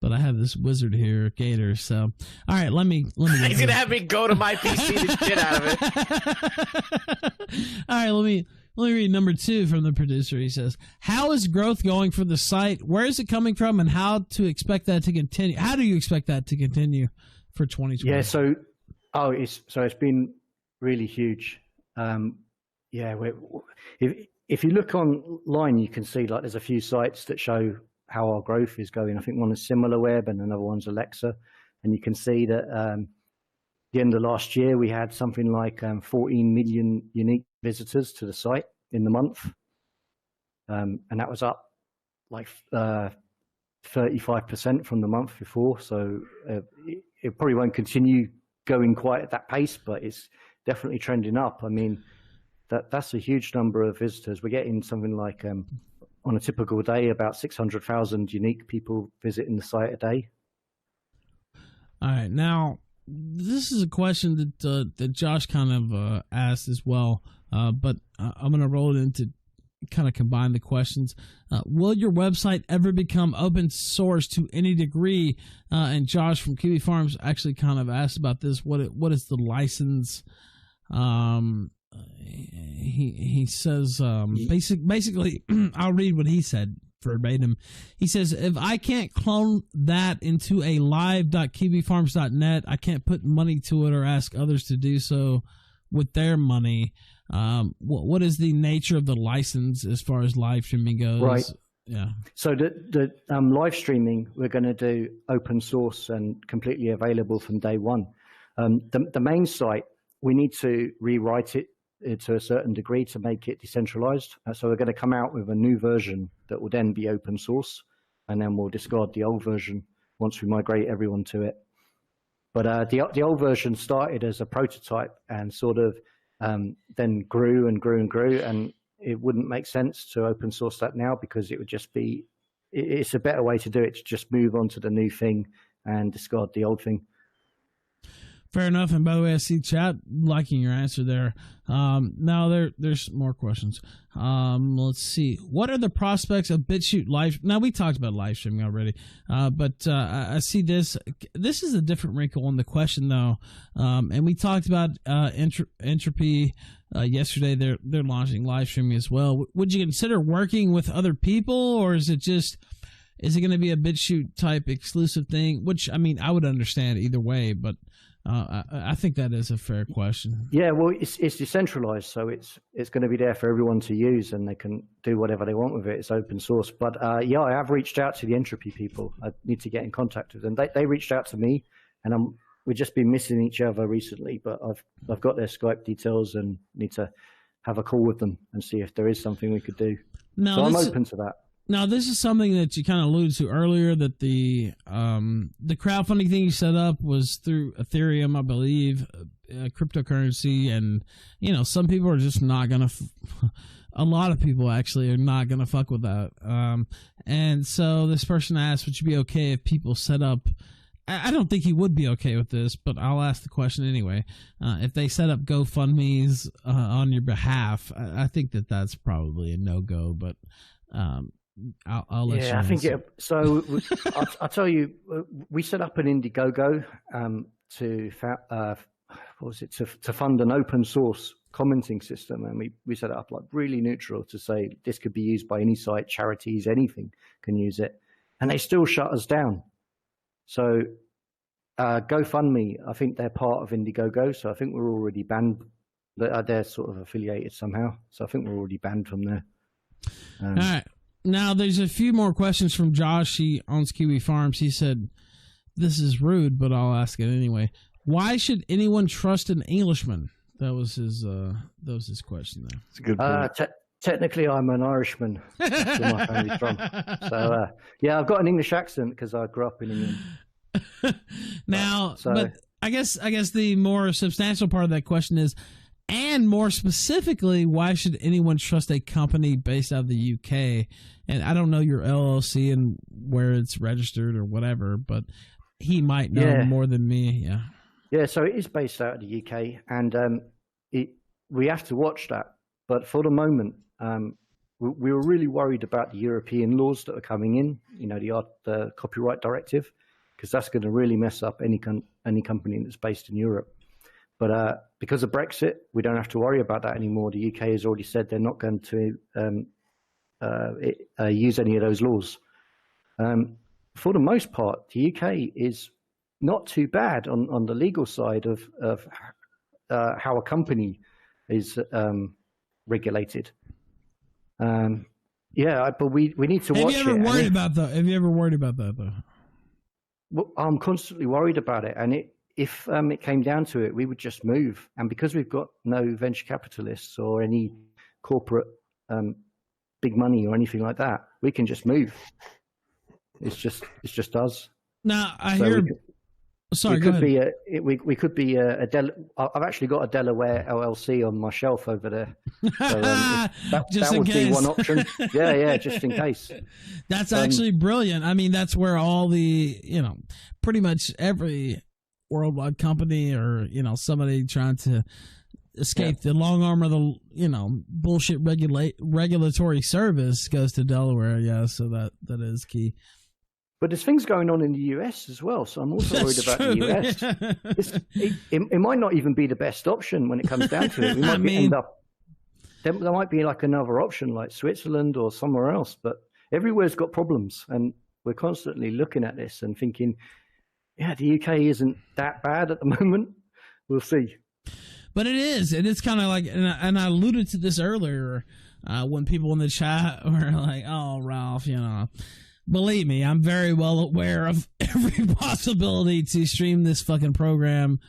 But I have this wizard here, Gator. So, all right, let me. He's gonna have me go to my PC to get out of it. All right, let me read number 2 from the producer. He says, "How is growth going for the site? Where is it coming from, and how to expect that to continue? How do you expect that to continue for 2020?" Yeah, it's been really huge. If you look online, you can see like there's a few sites that show how our growth is going. I think one is SimilarWeb and another one's Alexa, and you can see that the end of last year we had something like 14 million unique visitors to the site in the month, and that was up like 35% from the month before. So it probably won't continue going quite at that pace, but it's definitely trending up. I mean, that's a huge number of visitors. We're getting something like on a typical day, about 600,000 unique people visiting the site a day. All right. Now, this is a question that Josh kind of asked as well, but I'm going to roll it into kind of combine the questions. Will your website ever become open source to any degree? And Josh from Kiwi Farms actually kind of asked about this. What is the license? He says basically I'll read what he said verbatim. He says, if I can't clone that into a live.kiwifarms.net, I can't put money to it or ask others to do so with their money. What is the nature of the license as far as live streaming goes? Right. Yeah. So the live streaming, we're going to do open source and completely available from day one. The main site, we need to rewrite it to a certain degree to make it decentralized. So we're going to come out with a new version that will then be open source, and then we'll discard the old version once we migrate everyone to it. But the old version started as a prototype and sort of then grew and grew and grew, and it wouldn't make sense to open source that now because it would just be, it's a better way to do it, to just move on to the new thing and discard the old thing. Fair enough. And by the way, I see chat liking your answer there. Now there's more questions. Let's see. What are the prospects of BitChute live? Now, we talked about live streaming already, but I see this. This is a different wrinkle on the question, though. And we talked about Entropy yesterday. They're launching live streaming as well. Would you consider working with other people, or is it going to be a BitChute type exclusive thing? Which, I mean, I would understand either way, but I think that is a fair question. Yeah, well, it's decentralized, so it's going to be there for everyone to use, and they can do whatever they want with it. It's open source. But yeah, I have reached out to the Entropy people. I need to get in contact with them. They reached out to me, and we've just been missing each other recently. But I've got their Skype details and need to have a call with them and see if there is something we could do. No, so I'm open to that. Now, this is something that you kind of alluded to earlier, that the crowdfunding thing you set up was through Ethereum, I believe, cryptocurrency, and, some people are just not going to, a lot of people actually are not going to fuck with that. And so this person asked, would you be okay if people set up, I don't think he would be okay with this, but I'll ask the question anyway. If they set up GoFundMes on your behalf, I think that's probably a no-go, but I'll let you I think so. I'll tell you, we set up an Indiegogo to fund an open source commenting system, and we set it up like really neutral to say this could be used by any site, charities, anything can use it, and they still shut us down. So GoFundMe, I think they're part of Indiegogo, so I think we're already banned. They're sort of affiliated somehow, so I think we're already banned from there. All right. Now, there's a few more questions from Josh. He owns Kiwi Farms. He said, this is rude, but I'll ask it anyway. Why should anyone trust an Englishman? That was his question there. It's a good point. Technically, I'm an Irishman. That's where my family's from. So, yeah, I've got an English accent because I grew up in England. Now, but I guess the more substantial part of that question is, and more specifically, why should anyone trust a company based out of the UK? And I don't know your LLC and where it's registered or whatever, but he might know more than me. Yeah. Yeah, so it is based out of the UK, and we have to watch that. But for the moment, we were really worried about the European laws that are coming in, the copyright directive, because that's going to really mess up any company that's based in Europe. But because of Brexit, we don't have to worry about that anymore. The UK has already said they're not going to use any of those laws. For the most part, the UK is not too bad on the legal side of how a company is regulated. But we need to watch it. Have you ever worried about that though? Well, I'm constantly worried about it, and if it came down to it, we would just move. And because we've got no venture capitalists or any corporate big money or anything like that, we can just move. It's just us. Now I hear. Sorry, go ahead. We could be I've actually got a Delaware LLC on my shelf over there. So, that would be one option. Yeah, just in case. That's actually brilliant. I mean, that's where all the, pretty much every worldwide company or, somebody trying to escape the long arm of the, bullshit regulatory service goes to Delaware. Yeah, so that is key. But there's things going on in the US as well, so I'm also worried about the US. It might not even be the best option when it comes down to it. We might end up. There might be like another option, like Switzerland or somewhere else. But everywhere's got problems, and we're constantly looking at this and thinking, the UK isn't that bad at the moment. We'll see. But it is. It is kind of like, and I alluded to this earlier when people in the chat were like, "Oh, Ralph, Believe me, I'm very well aware of every possibility to stream this fucking program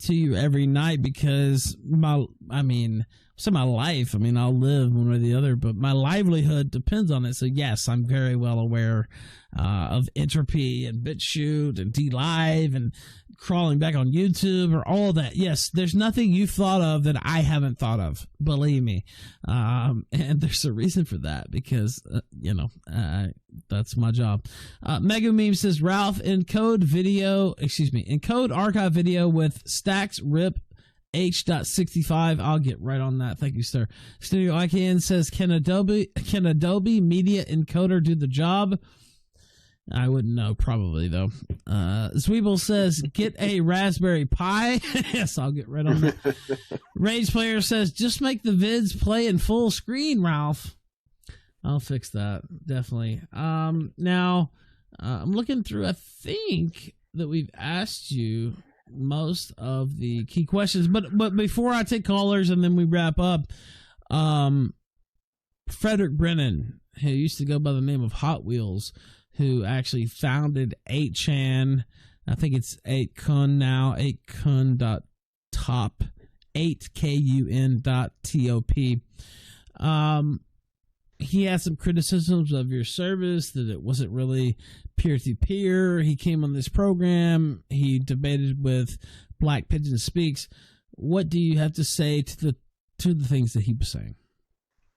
to you every night because my life, I'll live one way or the other, but my livelihood depends on it. So yes, I'm very well aware of Entropy and BitChute and DLive and crawling back on YouTube or all of that. Yes, there's nothing you've thought of that I haven't thought of. Believe me. And there's a reason for that because, that's my job. Mega Meme says, Ralph, encode archive video with stacks rip H.65. I'll get right on that. Thank you, sir. Studio IKN says, can Adobe Media Encoder do the job? I wouldn't know, probably, though. Zweeble says, get a Raspberry Pi. Yes, I'll get right on that. Rage Player says, just make the vids play in full screen, Ralph. I'll fix that, definitely. Now, I'm looking through, I think that we've asked you most of the key questions, but before I take callers and then we wrap up, Frederick Brennan, who used to go by the name of Hot Wheels, who actually founded 8chan, I think it's 8kun now, 8kun.top, 8kun.top. He had some criticisms of your service, that it wasn't really peer-to-peer. He came on this program. He debated with Black Pigeon Speaks. What do you have to say to the things that he was saying?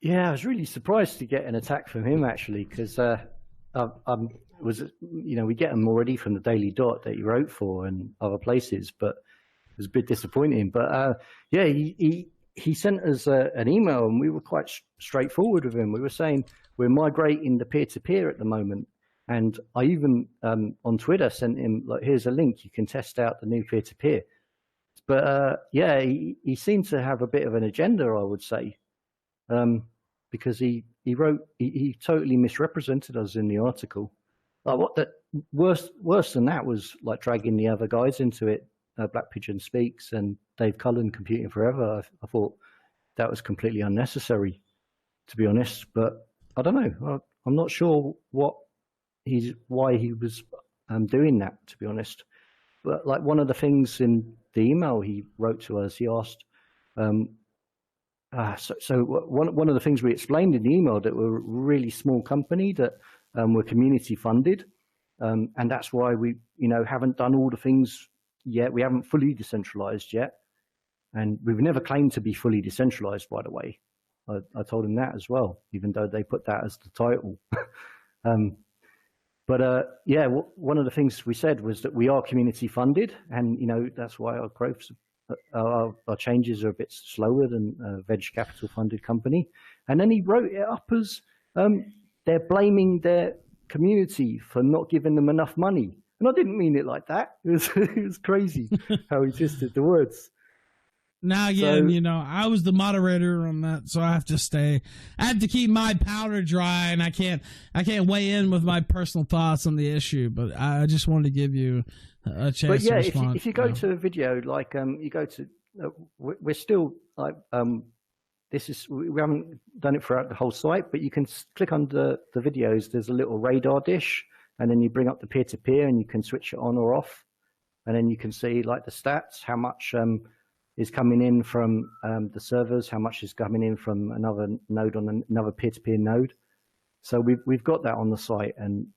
Yeah, I was really surprised to get an attack from him, actually, because we get them already from the Daily Dot that he wrote for and other places, but it was a bit disappointing. But he sent us an email, and we were quite straightforward with him. We were saying we're migrating to peer-to-peer at the moment. And I even, on Twitter, sent him, like, here's a link. You can test out the new peer-to-peer. But, he seemed to have a bit of an agenda, I would say, because he totally misrepresented us in the article. Worse than that was, like, dragging the other guys into it. Black Pigeon Speaks and Dave Cullen Computing Forever. I thought that was completely unnecessary, to be honest. But I don't know. I'm not sure why he was doing that, to be honest. But like one of the things in the email he wrote to us, he asked, one of the things we explained in the email, that we're a really small company, that we're community funded, and that's why we, haven't done all the things yet. We haven't fully decentralized yet, and we've never claimed to be fully decentralized, by the way. I told him that as well, even though they put that as the title. One of the things we said was that we are community funded, and that's why our growth, our changes are a bit slower than a venture capital funded company. And then he wrote it up as they're blaming their community for not giving them enough money. And I didn't mean it like that. It was crazy how he twisted the words. Now again, I was the moderator on that, so I have to keep my powder dry, and I can't weigh in with my personal thoughts on the issue. But I just wanted to give you a chance to respond. If you go to a video, like you go to, we're still like we haven't done it throughout the whole site, but you can click on the videos. There's a little radar dish, and then you bring up the peer-to-peer, and you can switch it on or off, and then you can see like the stats, how much is coming in from the servers, how much is coming in from another node on another peer-to-peer node. So we've got that on the site, and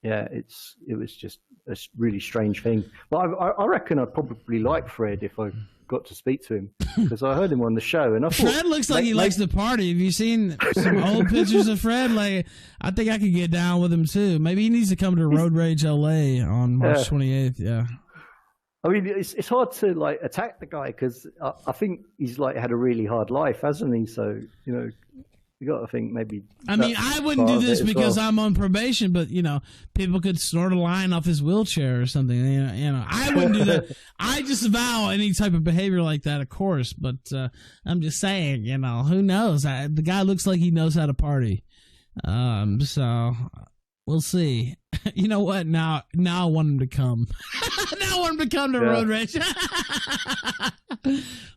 yeah, it was just a really strange thing. But I reckon I'd probably like Fred if I got to speak to him, because I heard him on the show, and I thought Fred looks like he likes to party. Have you seen some old pictures of Fred? Like, I think I could get down with him too. Maybe he needs to come to Road Rage LA on March 28th. Yeah. I mean, it's hard to like attack the guy, because I think he's like had a really hard life, hasn't he? So you got to think maybe. I mean, I wouldn't do this because I'm on probation, but people could snort a line off his wheelchair or something. I wouldn't do that. I disavow any type of behavior like that, of course. But I'm just saying, who knows? The guy looks like he knows how to party. So we'll see. You know what? Now I want him to come. Now I want him to come to Road Rage.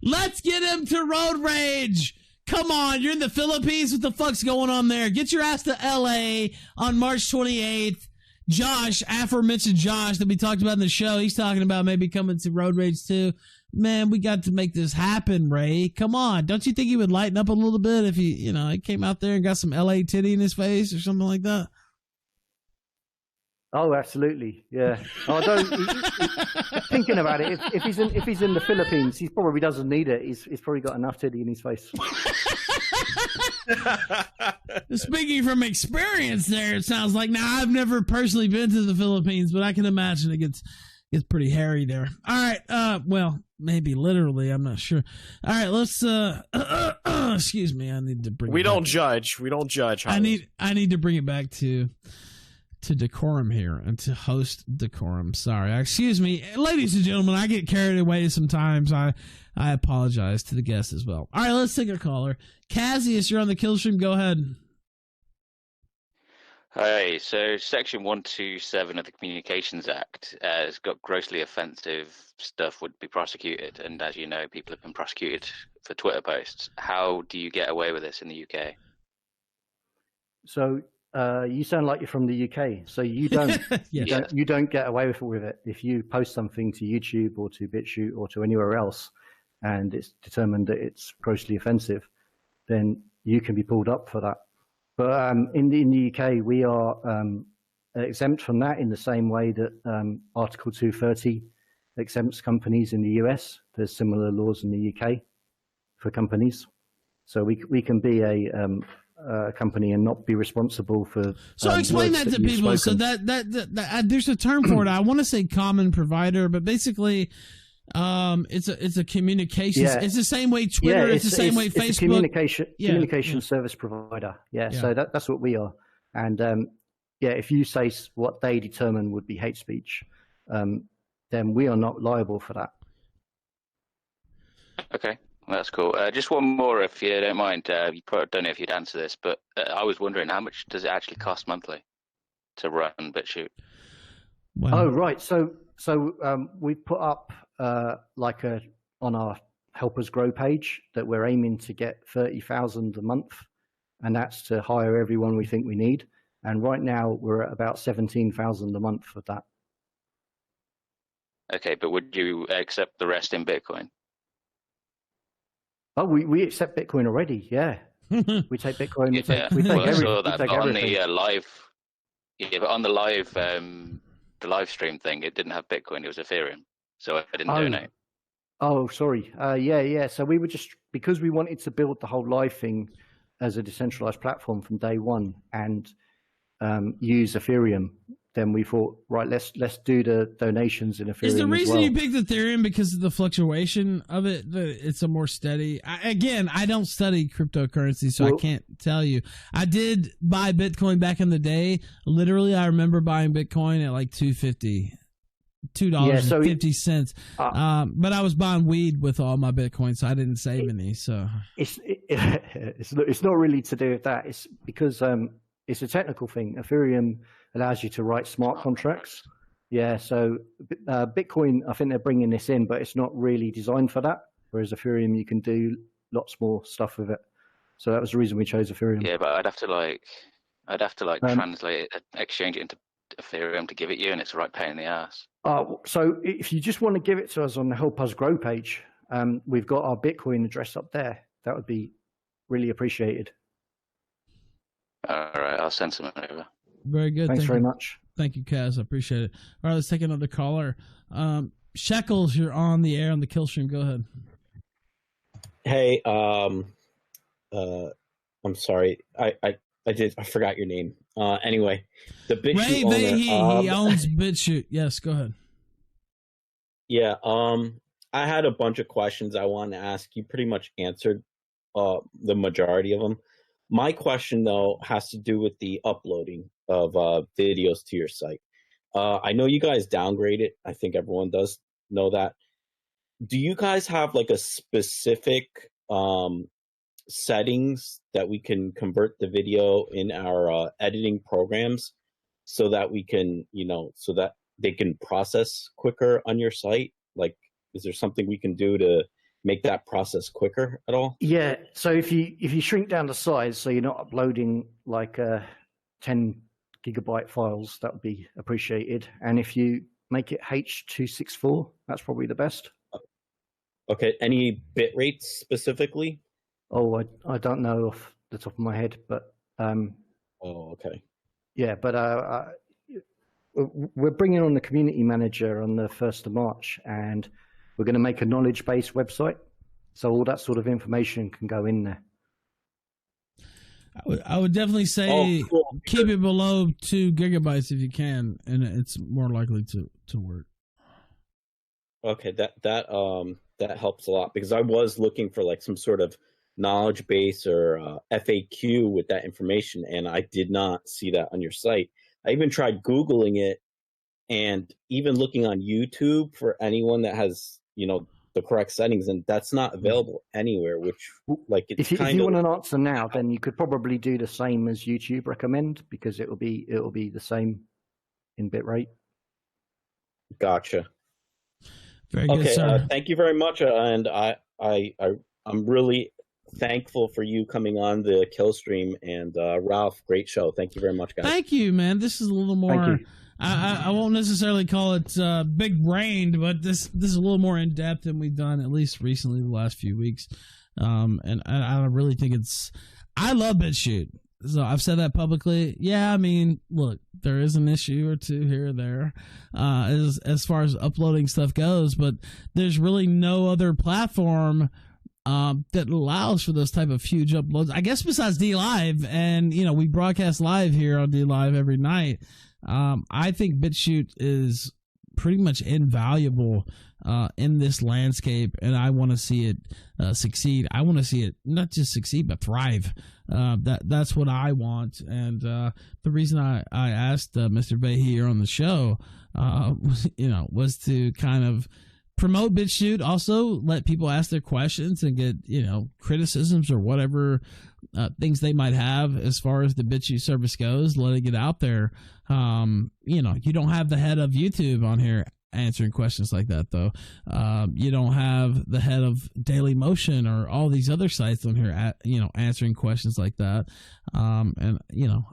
Let's get him to Road Rage. Come on, you're in the Philippines. What the fuck's going on there? Get your ass to LA on March 28th. Josh, aforementioned Josh that we talked about in the show, he's talking about maybe coming to Road Rage too. Man, we got to make this happen, Ray. Come on. Don't you think he would lighten up a little bit if he came out there and got some LA titty in his face or something like that? Oh, absolutely, yeah. Thinking about it, if he's in the Philippines, he probably doesn't need it. He's probably got enough titty in his face. Speaking from experience, there it sounds like. Now, I've never personally been to the Philippines, but I can imagine it gets pretty hairy there. All right, well, maybe literally, I'm not sure. All right, let's. Excuse me, I need to bring. We don't judge. We don't judge. I need to bring it back to decorum here and to host decorum. Sorry. Excuse me. Ladies and gentlemen, I get carried away sometimes. I apologize to the guests as well. All right, let's take a caller. Cassius, you're on the Killstream. Go ahead. Hi. So Section 127 of the Communications Act has got grossly offensive stuff would be prosecuted. And as you know, people have been prosecuted for Twitter posts. How do you get away with this in the UK? So you sound like you're from the UK, so you don't you don't get away with it. If you post something to YouTube or to BitChute or to anywhere else, and it's determined that it's grossly offensive, then you can be pulled up for that. But in the UK, we are exempt from that in the same way that Article 230 exempts companies in the US. There's similar laws in the UK for companies, so we can be a company and not be responsible for. So explain that to people. So that there's a term for it. I want to say common provider, but basically, it's a communications. Yeah. It's the same way Twitter. It's the same way Facebook. It's a communication service provider. Yeah. So that's what we are. And if you say what they determine would be hate speech, then we are not liable for that. Okay. That's cool. Just one more, if you don't mind. You probably don't know if you'd answer this, but I was wondering, how much does it actually cost monthly to run BitChute? Wow. Oh, right. So we put up on our Help Us Grow page that we're aiming to get 30,000 a month, and that's to hire everyone we think we need. And right now we're at about 17,000 a month for that. Okay, but would you accept the rest in Bitcoin? Oh, we accept Bitcoin already. Yeah, we take Bitcoin. We take I everything. saw that, we take but on everything. the live, but on the live stream thing, it didn't have Bitcoin. It was Ethereum, so I didn't donate. Oh, sorry. Yeah. So we were just, because we wanted to build the whole live thing as a decentralized platform from day one and use Ethereum. Then we thought, right, let's do the donations in Ethereum. Is the reason you picked Ethereum because of the fluctuation of it? It's a more steady. I don't study cryptocurrency, so I can't tell you. I did buy Bitcoin back in the day. Literally, I remember buying Bitcoin at like $2.50. $2.50. But I was buying weed with all my Bitcoin, so I didn't save any. So it's not really to do with that. It's because it's a technical thing. Ethereum allows you to write smart contracts. Yeah, so Bitcoin, I think they're bringing this in, but it's not really designed for that. Whereas Ethereum, you can do lots more stuff with it. So that was the reason we chose Ethereum. Yeah, but I'd have to translate it, exchange it into Ethereum to give it you, and it's a right pain in the ass. So if you just want to give it to us on the Help Us Grow page, we've got our Bitcoin address up there. That would be really appreciated. All right, I'll send some over. Very good. Thanks very much. Thank you, Kaz. I appreciate it. All right, let's take another caller. Shekels, you're on the air on the Killstream. Go ahead. Hey, I'm sorry. I forgot your name. Anyway, the BitChute owner. Vahey, he owns BitChute. Yes, go ahead. Yeah. I had a bunch of questions I wanted to ask. You pretty much answered the majority of them. My question, though, has to do with the uploading of videos to your site. I know you guys downgrade it. I think everyone does know that. Do you guys have like a specific settings that we can convert the video in our editing programs so that we can, so that they can process quicker on your site? Like, is there something we can do to make that process quicker at all? Yeah. So if you shrink down the size, so you're not uploading like 10 gigabyte files, that would be appreciated. And if you make it H.264, that's probably the best. Okay. Any bit rates specifically? Oh, I don't know off the top of my head, but okay. Yeah, but we're bringing on the community manager on the 1st of March, and we're going to make a knowledge-based website, so all that sort of information can go in there. I would definitely say keep it below 2 gigabytes if you can, and it's more likely to work. Okay, that helps a lot, because I was looking for like some sort of knowledge base or FAQ with that information, and I did not see that on your site. I even tried Googling it, and even looking on YouTube for anyone that has, the correct settings, and that's not available anywhere, which like it's if you want an answer now, then you could probably do the same as YouTube recommend, because it'll be the same in bitrate. Gotcha. Very good, sir. Thank you very much, and I'm really thankful for you coming on the Killstream, and Ralph, great show. Thank you very much, guys. Thank you, man. This is a little more. I won't necessarily call it big brained, but this is a little more in depth than we've done, at least recently, the last few weeks. And I really think I love BitChute. So I've said that publicly. Yeah, I mean, look, there is an issue or two here or there as far as uploading stuff goes, but there's really no other platform that allows for those type of huge uploads, I guess, besides DLive. And we broadcast live here on DLive every night. I think BitChute is pretty much invaluable in this landscape, and I want to see it succeed. I want to see it not just succeed but thrive. That's what I want. And the reason I asked Mr. Vahey here on the show was to kind of promote BitChute, also let people ask their questions and get criticisms or whatever things they might have as far as the BitChute service goes, letting it out there. You don't have the head of YouTube on here answering questions like that, though. You don't have the head of Daily Motion or all these other sites on here answering questions like that. And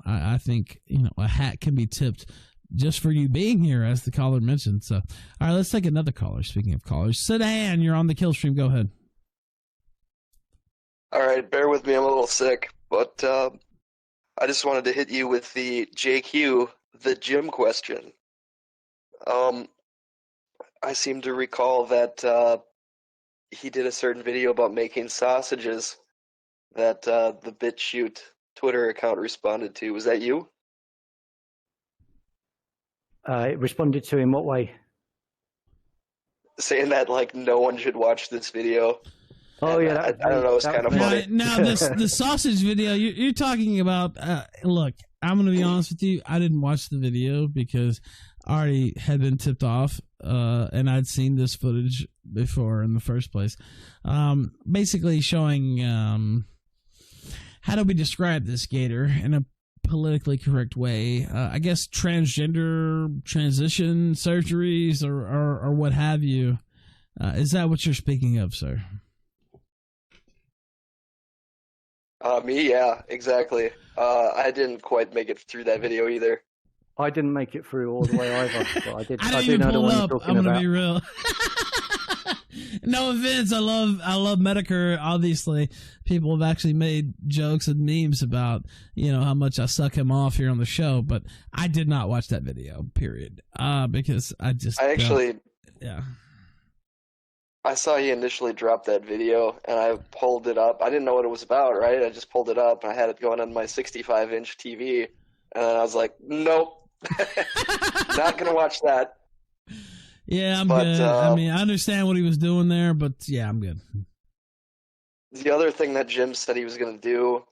I think a hat can be tipped just for you being here, as the caller mentioned. So, all right, let's take another caller. Speaking of callers, Sedan, you're on the Killstream. Go ahead. All right, bear with me. I'm a little sick, but I just wanted to hit you with the JQ, the gym question. I seem to recall that he did a certain video about making sausages that the BitChute Twitter account responded to. Was that you? It responded to in what way? Saying that like no one should watch this video. Oh And yeah, I don't know. It's kind of funny. Now the sausage video you're talking about. Look, I'm going to be honest with you. I didn't watch the video because I already had been tipped off, and I'd seen this footage before in the first place. Basically showing how do we describe this gator in a politically correct way? I guess transgender transition surgeries or what have you. Is that what you're speaking of, sir? Me, yeah, exactly. I didn't quite make it through that video either. I didn't make it through all the way either, but I did. I do know the one you're up. talking I'm gonna about. be real. No offense, I love Medicare. Obviously, people have actually made jokes and memes about how much I suck him off here on the show, but I did not watch that video. Period. Because I actually I saw you initially drop that video, and I pulled it up. I didn't know what it was about, right? I just pulled it up, and I had it going on my 65-inch TV, and I was like, nope, not going to watch that. Yeah, I'm good. I mean, I understand what he was doing there, but yeah, I'm good. The other thing that Jim said he was going to do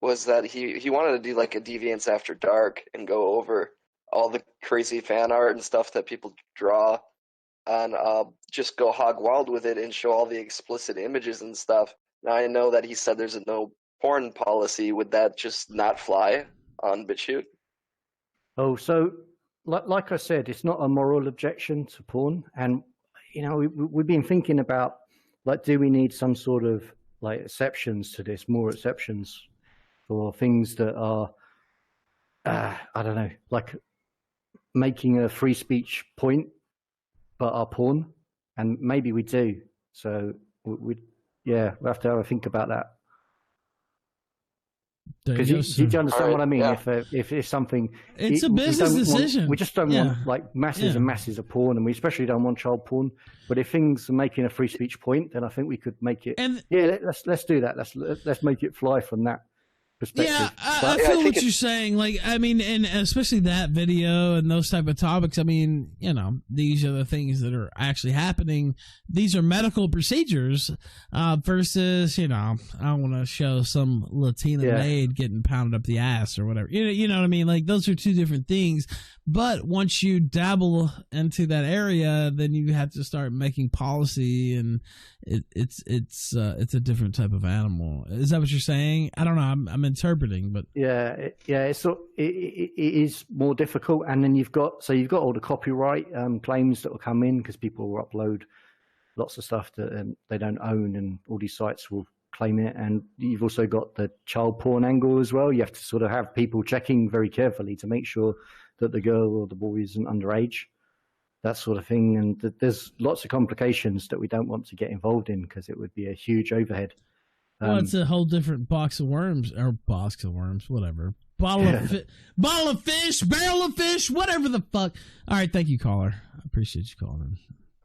was that he wanted to do like a Deviants After Dark and go over all the crazy fan art and stuff that people draw, and just go hog wild with it and show all the explicit images and stuff. Now I know that he said there's a no porn policy. Would that just not fly on BitChute? Oh, so like I said, it's not a moral objection to porn, and we've been thinking about like, do we need some sort of like exceptions to this, more exceptions for things that are, I don't know, like making a free speech point, but are porn, and maybe we do. So we'll have to have a think about that. Because do you understand what I mean? Yeah. If something, it's a business decision. We just don't want like masses and masses of porn, and we especially don't want child porn. But if things are making a free speech point, then I think we could make it. And let's do that. Let's make it fly from that perspective. Yeah, I feel what you're saying. Like, I mean, and especially that video and those type of topics. I mean, these are the things that are actually happening. These are medical procedures versus, I want to show some Latina maid getting pounded up the ass or whatever. You know what I mean? Like, those are two different things. But once you dabble into that area, then you have to start making policy, and it's a different type of animal. Is that what you're saying? I don't know. I'm interpreting, but it is more difficult. And then you've got all the copyright claims that will come in because people will upload lots of stuff that they don't own, and all these sites will claim it. And you've also got the child porn angle as well. You have to sort of have people checking very carefully to make sure that the girl or the boy isn't underage, that sort of thing. And there's lots of complications that we don't want to get involved in because it would be a huge overhead. Well, it's a whole different box of worms, whatever. Bottle of fish, barrel of fish, whatever the fuck. All right, thank you, caller. I appreciate you calling in.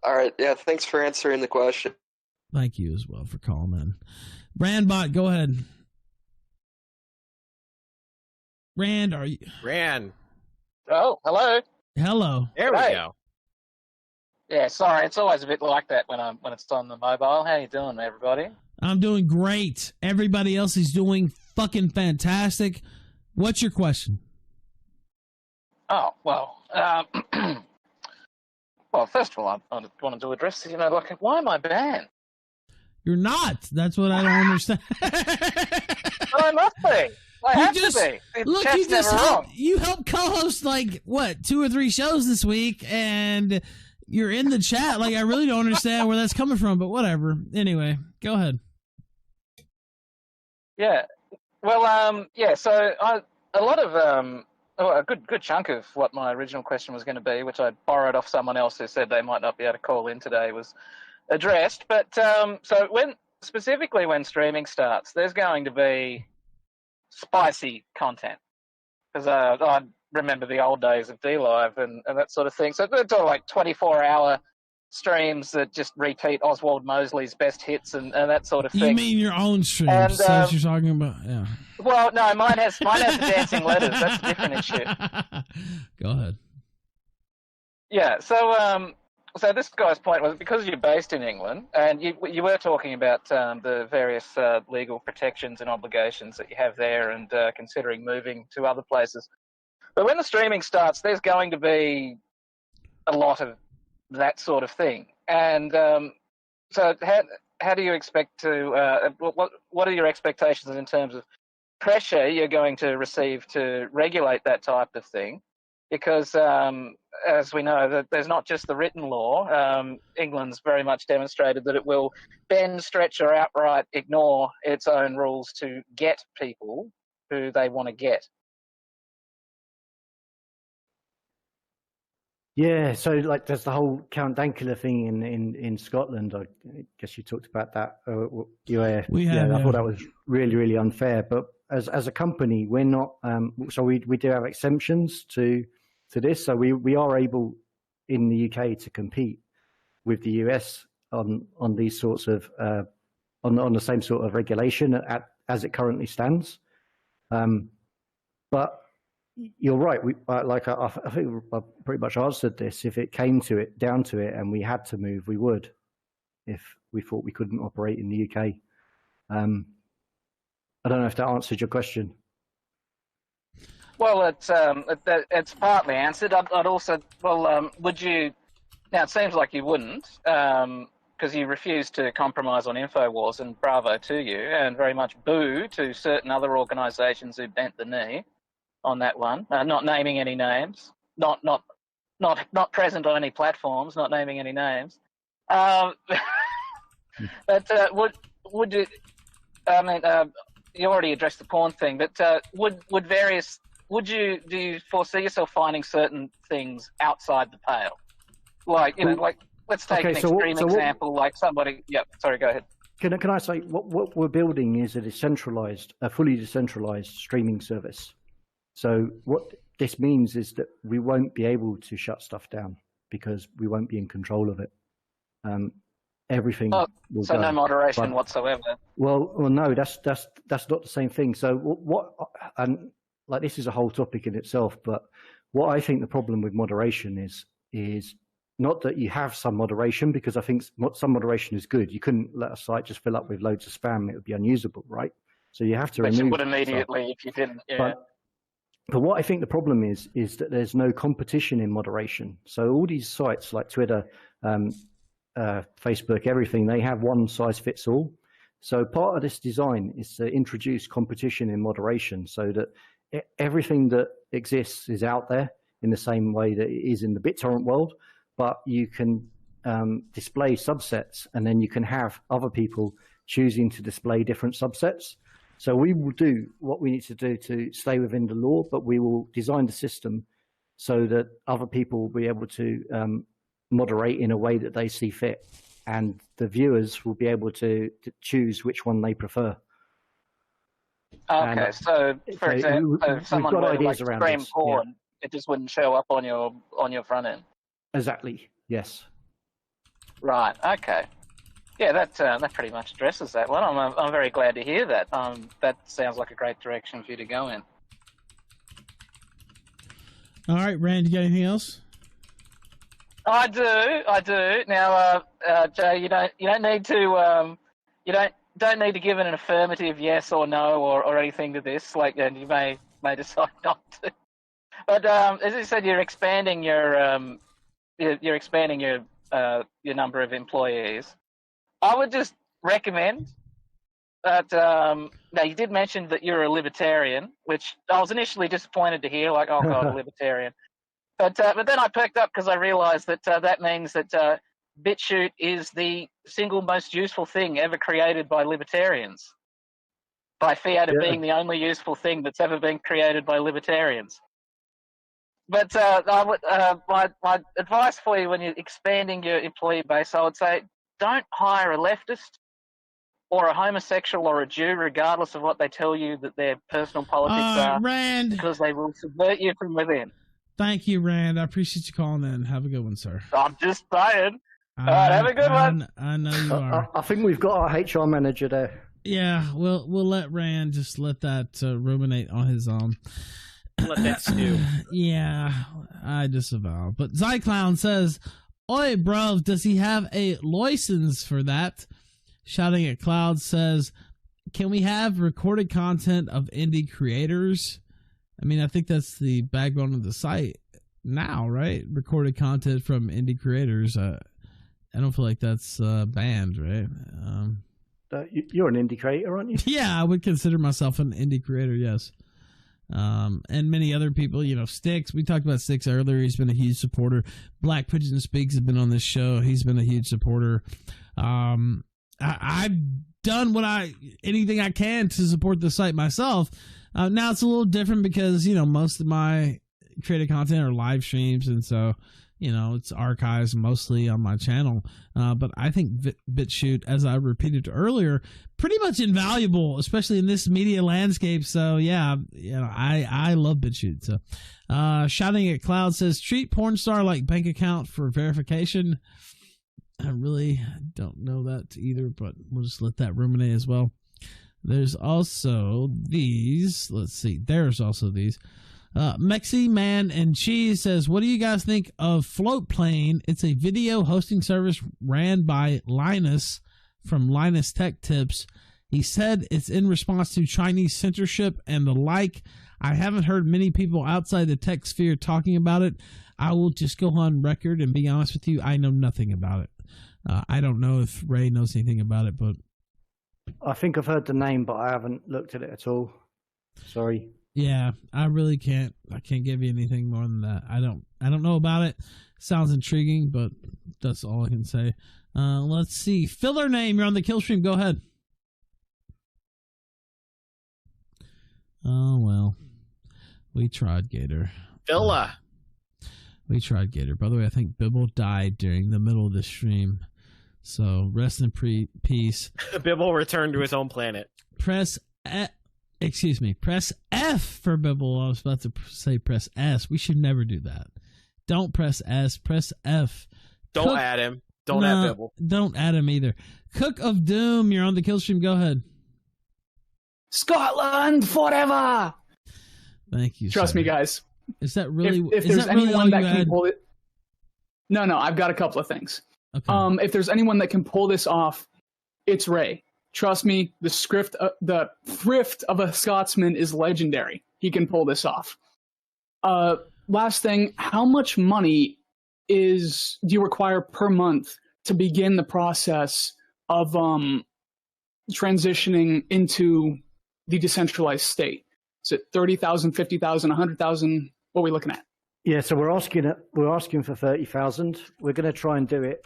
All right, yeah, thanks for answering the question. Thank you as well for calling in. Randbot, go ahead. Rand, are you? Rand. Oh, hello. Hello. There we go. Yeah, sorry, it's always a bit like that when it's on the mobile. How you doing, everybody? I'm doing great. Everybody else is doing fucking fantastic. What's your question? Oh, well, well, first of all, I wanted to address, why am I banned? You're not. That's what I don't understand. But I must be. I have to be. Look, you helped co-host like what 2 or 3 shows this week, and you're in the chat. Like, I really don't understand where that's coming from, but whatever. Anyway, go ahead. Yeah. Well, so a lot of a good chunk of what my original question was going to be, which I borrowed off someone else who said they might not be able to call in today, was addressed. But so specifically when streaming starts, there's going to be spicy content, because I remember the old days of DLive and that sort of thing. So they're sort of like 24-hour streams that just repeat Oswald Mosley's best hits and that sort of thing. You mean your own streams? And, That's what you're talking about? Yeah. Well, no, mine has the dancing letters. That's a different issue. Go ahead. Yeah. So so this guy's point was, because you're based in England, and you were talking about the various legal protections and obligations that you have there, and considering moving to other places. But when the streaming starts, there's going to be a lot of that sort of thing. And so how do you expect to, what are your expectations in terms of pressure you're going to receive to regulate that type of thing? Because as we know, that there's not just the written law. England's very much demonstrated that it will bend, stretch, or outright ignore its own rules to get people who they want to get. Yeah, so like there's the whole Count Dankula thing in Scotland. I guess you talked about that. I thought that was really, really unfair. But as a company, we're not. So we do have exemptions to this. So we are able in the UK to compete with the US on these sorts of on the same sort of regulation as it currently stands. But you're right. I think I pretty much answered this. If it came down to it, and we had to move, we would. If we thought we couldn't operate in the UK, I don't know if that answered your question. Well, it's partly answered. I'd also, would you? Now it seems like you wouldn't, because you refuse to compromise on InfoWars, and bravo to you, and very much boo to certain other organisations who bent the knee on that one, not naming any names, not present on any platforms, not naming any names. But would you? I mean, you already addressed the porn thing, but do you foresee yourself finding certain things outside the pale? Like, like let's take an extreme example, like somebody. Yeah, sorry, go ahead. Can I say what we're building is a fully decentralized streaming service. So what this means is that we won't be able to shut stuff down because we won't be in control of it. Everything. So no moderation whatsoever. Well, no, that's not the same thing. So and like this is a whole topic in itself. But what I think the problem with moderation is not that you have some moderation, because I think some moderation is good. You couldn't let a site just fill up with loads of spam; it would be unusable, right? So you have to remove. But you would immediately if you didn't. Yeah. But what I think the problem is that there's no competition in moderation. So all these sites like Twitter, Facebook, everything, they have one size fits all. So part of this design is to introduce competition in moderation so that everything that exists is out there in the same way that it is in the BitTorrent world, but you can display subsets, and then you can have other people choosing to display different subsets. So we will do what we need to do to stay within the law, but we will design the system so that other people will be able to moderate in a way that they see fit, and the viewers will be able to choose which one they prefer. Okay, so for example, if someone were to stream porn, it just wouldn't show up on your front end. Exactly. Yes. Right. Okay. Yeah, that pretty much addresses that one. I'm very glad to hear that. That sounds like a great direction for you to go in. All right, Rand, you got anything else? I do. Now, Jay, you don't need to don't need to give it an affirmative yes or no or anything to this. Like, and you may decide not to. But as you said, you're expanding your number of employees. I would just recommend that. Now, you did mention that you're a libertarian, which I was initially disappointed to hear. Like, oh god, a libertarian. But then I perked up because I realised that that means that BitChute is the single most useful thing ever created by libertarians, by fiat of being the only useful thing that's ever been created by libertarians. But I would, my advice for you when you're expanding your employee base, I would say don't hire a leftist or a homosexual or a Jew, regardless of what they tell you that their personal politics are, Rand, because they will subvert you from within. Thank you, Rand. I appreciate you calling in. Have a good one, sir. I'm just saying. All right, have a good one. I know you are. I think we've got our HR manager there. Yeah, we'll let Rand just let that ruminate on his own. Let that stew. Yeah, I disavow. But Zyclown says, "Oi, bro, does he have a license for that?" Shouting at Cloud says, "Can we have recorded content of indie creators?" I mean, I think that's the backbone of the site now, right? Recorded content from indie creators. I don't feel like that's banned, right? You're an indie creator, aren't you? Yeah, I would consider myself an indie creator, yes. And many other people, Styx. We talked about Styx earlier. He's been a huge supporter. Black Pigeon Speaks has been on this show. He's been a huge supporter. I've done anything I can to support the site myself. Now it's a little different because, most of my created content are live streams, and so, it's archives mostly on my channel. But I think BitChute, as I repeated earlier, pretty much invaluable, especially in this media landscape. So yeah, I love BitChute. So, Shouting at Cloud says, treat porn star like bank account for verification. I really don't know that either, but we'll just let that ruminate as well. There's also these. Let's see. There's also these. Mexi Man and Cheese says, what do you guys think of Floatplane? It's a video hosting service ran by Linus from Linus Tech Tips. He said it's in response to Chinese censorship and the like. I haven't heard many people outside the tech sphere talking about it. I will just go on record and be honest with you. I know nothing about it. I don't know if Ray knows anything about it, but I think I've heard the name, but I haven't looked at it at all. Sorry. Yeah, I really can't. I can't give you anything more than that. I don't know about it. Sounds intriguing, but that's all I can say. Let's see. Filler name. You're on the Killstream. Go ahead. Oh well, we tried, Gator. Villa. We tried, Gator. By the way, I think Bibble died during the middle of the stream. So rest in peace. Bibble returned to his own planet. Press F for Bibble. I was about to say press S. We should never do that. Don't press S. Press F. Don't add him. Don't add Bibble. Don't add him either. Cook of Doom, you're on the Killstream. Go ahead. Scotland forever. Thank you. Trust me, guys. Is that really? If there's anyone that can pull it, no, I've got a couple of things. Okay. If there's anyone that can pull this off, it's Ray. Trust me, the thrift of a Scotsman is legendary. He can pull this off. Last thing, how much money do you require per month to begin the process of transitioning into the decentralized state? Is it 30,000, 50,000, 100,000? What are we looking at? Yeah, so we're asking for 30,000. We're going to try and do it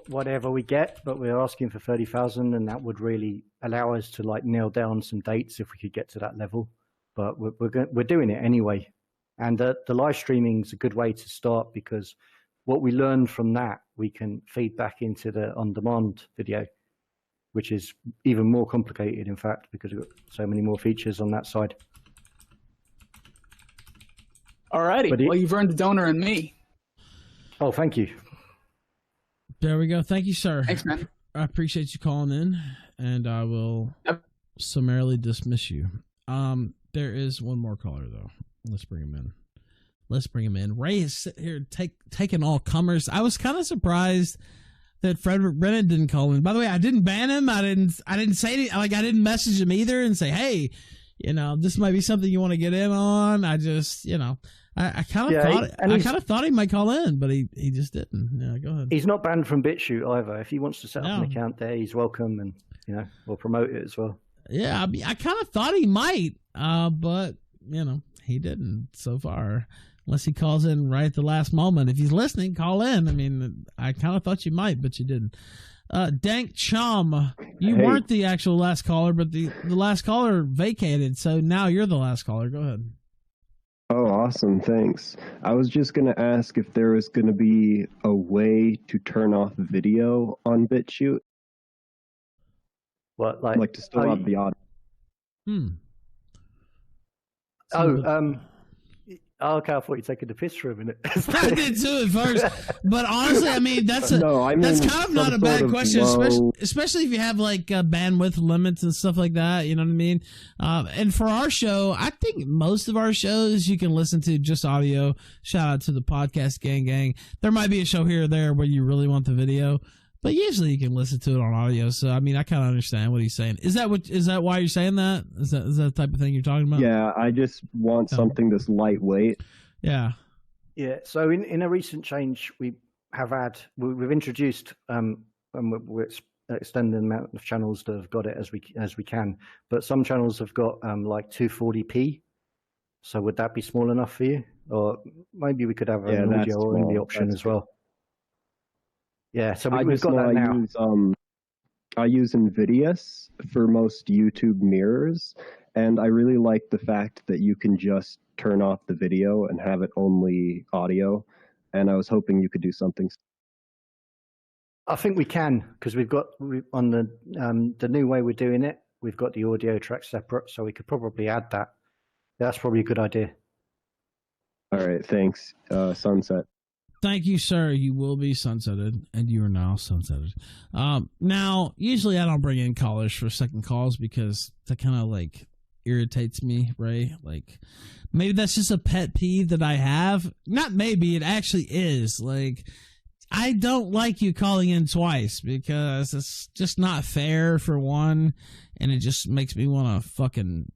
whatever we get, but we're asking for 30,000, and that would really allow us to nail down some dates if we could get to that level. But we're doing it anyway, and the live streaming is a good way to start, because what we learn from that we can feed back into the on-demand video, which is even more complicated, in fact, because we've got so many more features on that side. Alrighty, well, you've earned a donor in me. Oh, thank you. There we go. Thank you, sir. Thanks, man. I appreciate you calling in, and I will summarily dismiss you. There is one more caller, though. Let's bring him in. Ray is sitting here taking all comers. I was kind of surprised that Frederick Brennan didn't call in. By the way, I didn't ban him. I didn't say anything. I didn't message him either and say, hey, this might be something you want to get in on. I just, I kind of thought he might call in, but he just didn't. Yeah, go ahead. He's not banned from BitChute either. If he wants to set up an account there, he's welcome, and we'll promote it as well. Yeah, I kind of thought he might, but he didn't so far. Unless he calls in right at the last moment. If he's listening, call in. I mean, I kind of thought you might, but you didn't. Dank Chum, you weren't the actual last caller, but the last caller vacated, so now you're the last caller. Go ahead. Oh, awesome. Thanks. I was just going to ask if there was going to be a way to turn off video on BitChute. What, like to still have the audio? Okay, I thought you were taking the piss for a minute. I did too at first, but honestly, I mean that's that's kind of not a some bad sort of question, low- especially if you have like bandwidth limits and stuff like that. You know what I mean? And for our show, I think most of our shows you can listen to just audio. Shout out to the podcast gang. There might be a show here or there where you really want the video, but usually you can listen to it on audio. So I mean, I kind of understand what he's saying. Is that why you're saying that? Is that the type of thing you're talking about? Yeah, I just want something that's lightweight. Yeah. Yeah. So in a recent change, we've introduced and we're extending the amount of channels that have got it as we can. But some channels have got like 240p. So would that be small enough for you? Or maybe we could have an audio only option as well. Yeah, so we've got that now. I use Nvidius for most YouTube mirrors, and I really like the fact that you can just turn off the video and have it only audio, and I was hoping you could do something. I think we can, because on the new way we're doing it, we've got the audio track separate, so we could probably add that. That's probably a good idea. All right, thanks. Sunset. Thank you, sir. You will be sunsetted, and you are now sunsetted. Now, usually I don't bring in callers for second calls because that kind of like irritates me, Ray. Like, maybe that's just a pet peeve that I have. Not maybe, it actually is. Like, I don't like you calling in twice because it's just not fair for one, and it just makes me want to fucking...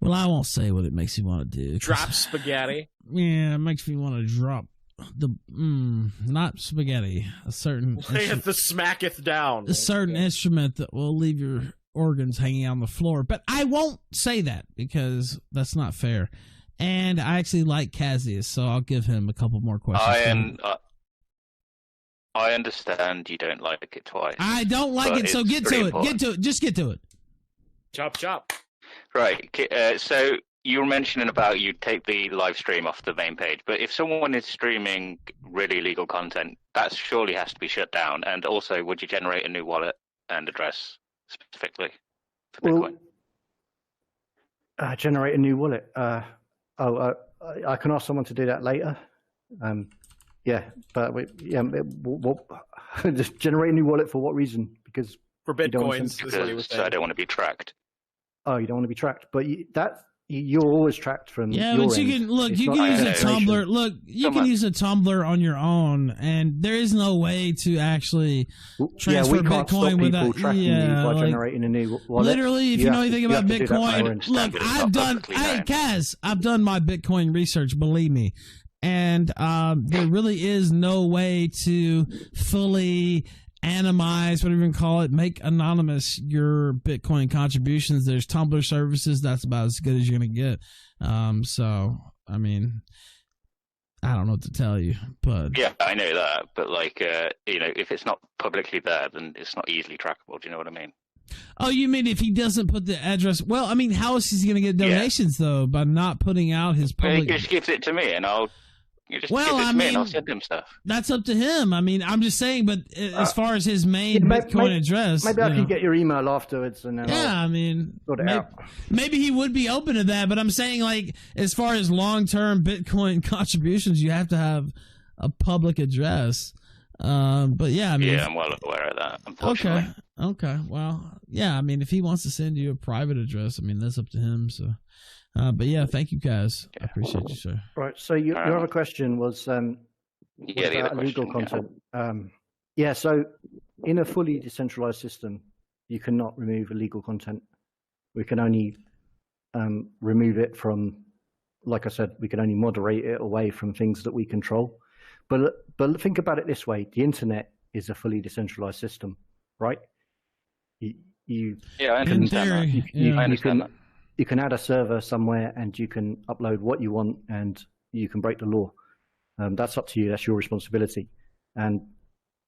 Well, I won't say what it makes me want to do. Drop spaghetti. Yeah, it makes me want to drop not spaghetti, a certain layeth the smacketh down, a certain instrument that will leave your organs hanging on the floor. But I won't say that because that's not fair. And I actually like Cassius, so I'll give him a couple more questions. I understand you don't like it twice. I don't like it, so get to it. Just get to it. Chop. Right. So you were mentioning about you take the live stream off the main page, but if someone is streaming really illegal content, that surely has to be shut down. And also, would you generate a new wallet and address specifically for Bitcoin? Generate a new wallet. I can ask someone to do that later. Just generate a new wallet for what reason? Because for Bitcoins, so I don't want to be tracked. Oh, you don't want to be tracked, but you're always tracked from. Yeah, your but you end. can look. It's You not can use a destination. Tumblr. Look, you can use a Tumblr on your own, and there is no way to actually transfer we can't Bitcoin stop without. people tracking you by generating a new wallet. Literally, if you know anything about Bitcoin, look, I've done my Bitcoin research. Believe me, and there really is no way to fully anonymize, whatever you can call it, make anonymous your Bitcoin contributions. There's Tumblr services. That's about as good as you're going to get. So, I mean, I don't know what to tell you, but... Yeah, I know that, but if it's not publicly there, then it's not easily trackable. Do you know what I mean? Oh, you mean if he doesn't put the address? Well, I mean, how is he going to get donations, though, by not putting out his public... He just gives it to me, and I'll... I'll send him stuff. That's up to him. I mean, I'm just saying, but as far as his main Bitcoin address... Maybe I can get your email afterwards and then maybe he would be open to that, but I'm saying, like, as far as long-term Bitcoin contributions, you have to have a public address. But yeah, I mean... Yeah, I'm well aware of that, unfortunately. Okay. Well, yeah, I mean, if he wants to send you a private address, I mean, that's up to him, so... but yeah, thank you guys. I appreciate you, sir. Right. So your other question was about illegal content. Yeah. So in a fully decentralized system, you cannot remove illegal content. We can only remove it from, like I said, we can only moderate it away from things that we control. But think about it this way: the internet is a fully decentralized system, right? I understand that. You can add a server somewhere and you can upload what you want and you can break the law. That's up to you. That's your responsibility. And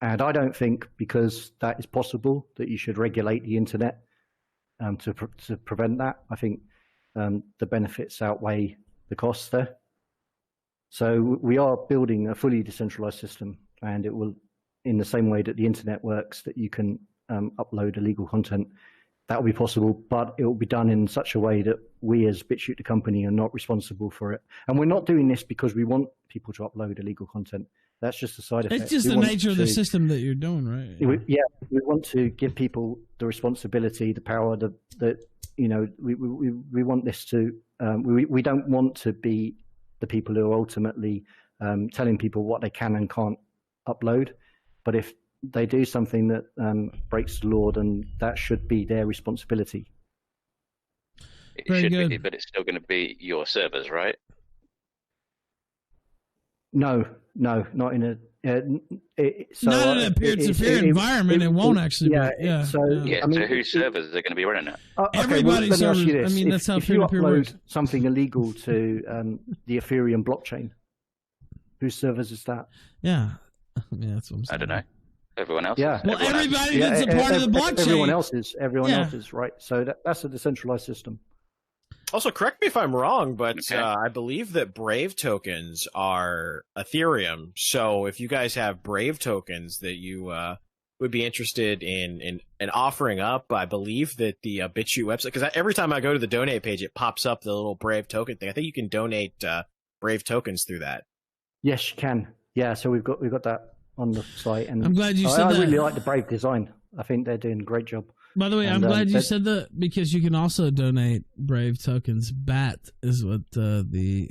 I don't think because that is possible that you should regulate the internet to prevent that. I think the benefits outweigh the costs there. So we are building a fully decentralized system, and it will, in the same way that the internet works, that you can upload illegal content. That will be possible, but it will be done in such a way that we as BitChute, the company, are not responsible for it. And we're not doing this because we want people to upload illegal content. That's just a side effect. It's just the nature of the system that you're doing, right? We want to give people the responsibility, the power, we want this to, we don't want to be the people who are ultimately telling people what they can and can't upload. But if they do something that breaks the law, then that should be their responsibility. It should be, but it's still going to be your servers, right? No, not in a. Not in a peer-to-peer environment. It won't actually. So whose servers are they going to be running it? Everybody's servers. I mean, that's how if you peer-to-peer upload works. something illegal to the Ethereum blockchain, whose servers is that? Yeah, that's what I'm saying. I don't know. Everyone else. Yeah. Well, everybody that's a part of the blockchain. Everyone else is right. So that's a decentralized system. Also, correct me if I'm wrong, but I believe that Brave tokens are Ethereum. So if you guys have Brave tokens that you would be interested in offering up, I believe that the BitChute website, because every time I go to the donate page, it pops up the little Brave token thing. I think you can donate Brave tokens through that. Yes, you can. Yeah, so we've got that on the site, and I'm glad you said I that. really like the Brave design. I think they're doing a great job. By the way, I'm glad you said that, because you can also donate Brave tokens. BAT is what the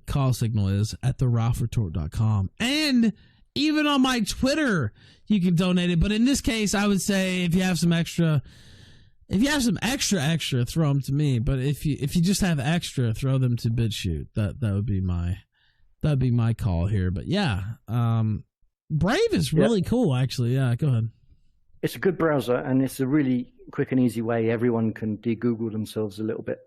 call signal is at TheRalphRetort.com. And even on my Twitter, you can donate it. But in this case, I would say if you have some extra, throw them to me. But if you just have extra, throw them to BitChute. That would be my call here. But yeah, Brave is really cool, actually. Yeah, go ahead. It's a good browser, and it's a really quick and easy way everyone can de-Google themselves a little bit.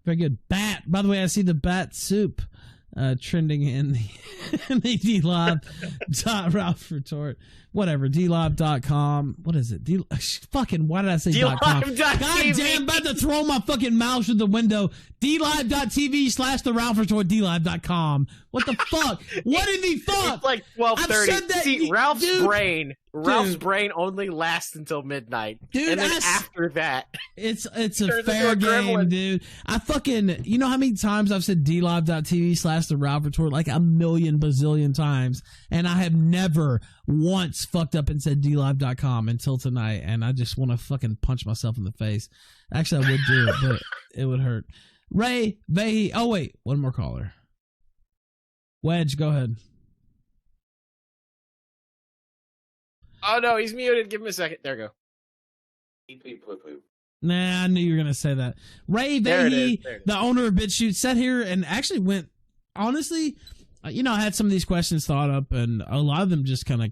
Very good. BAT. By the way, I see the BAT soup trending in the DLive.RalphRetort. Whatever. DLive.com. What is it? Fucking, why did I say .com? God damn, I'm about to throw my fucking mouse through the window. DLive.TV/TheRalphRetort. DLive.com. What the fuck? What did he fuck? It's like 12:30. See, Ralph's Dude. brain only lasts until midnight. Dude, and then after that, it's a fair game, dude. I fucking, you know how many times I've said DLive.TV/TheRalphRetort? Like a million bazillion times. And I have never once fucked up and said DLive.com until tonight. And I just want to fucking punch myself in the face. Actually, I would do it, but it would hurt. Ray, Vahey. Oh, wait. One more caller. Wedge, go ahead. oh no, he's muted. Give him a second. There we go. Nah, I knew you were going to say that. Ray Vahey, the owner of BitChute, sat here and actually went, honestly, I had some of these questions thought up, and a lot of them just kind of,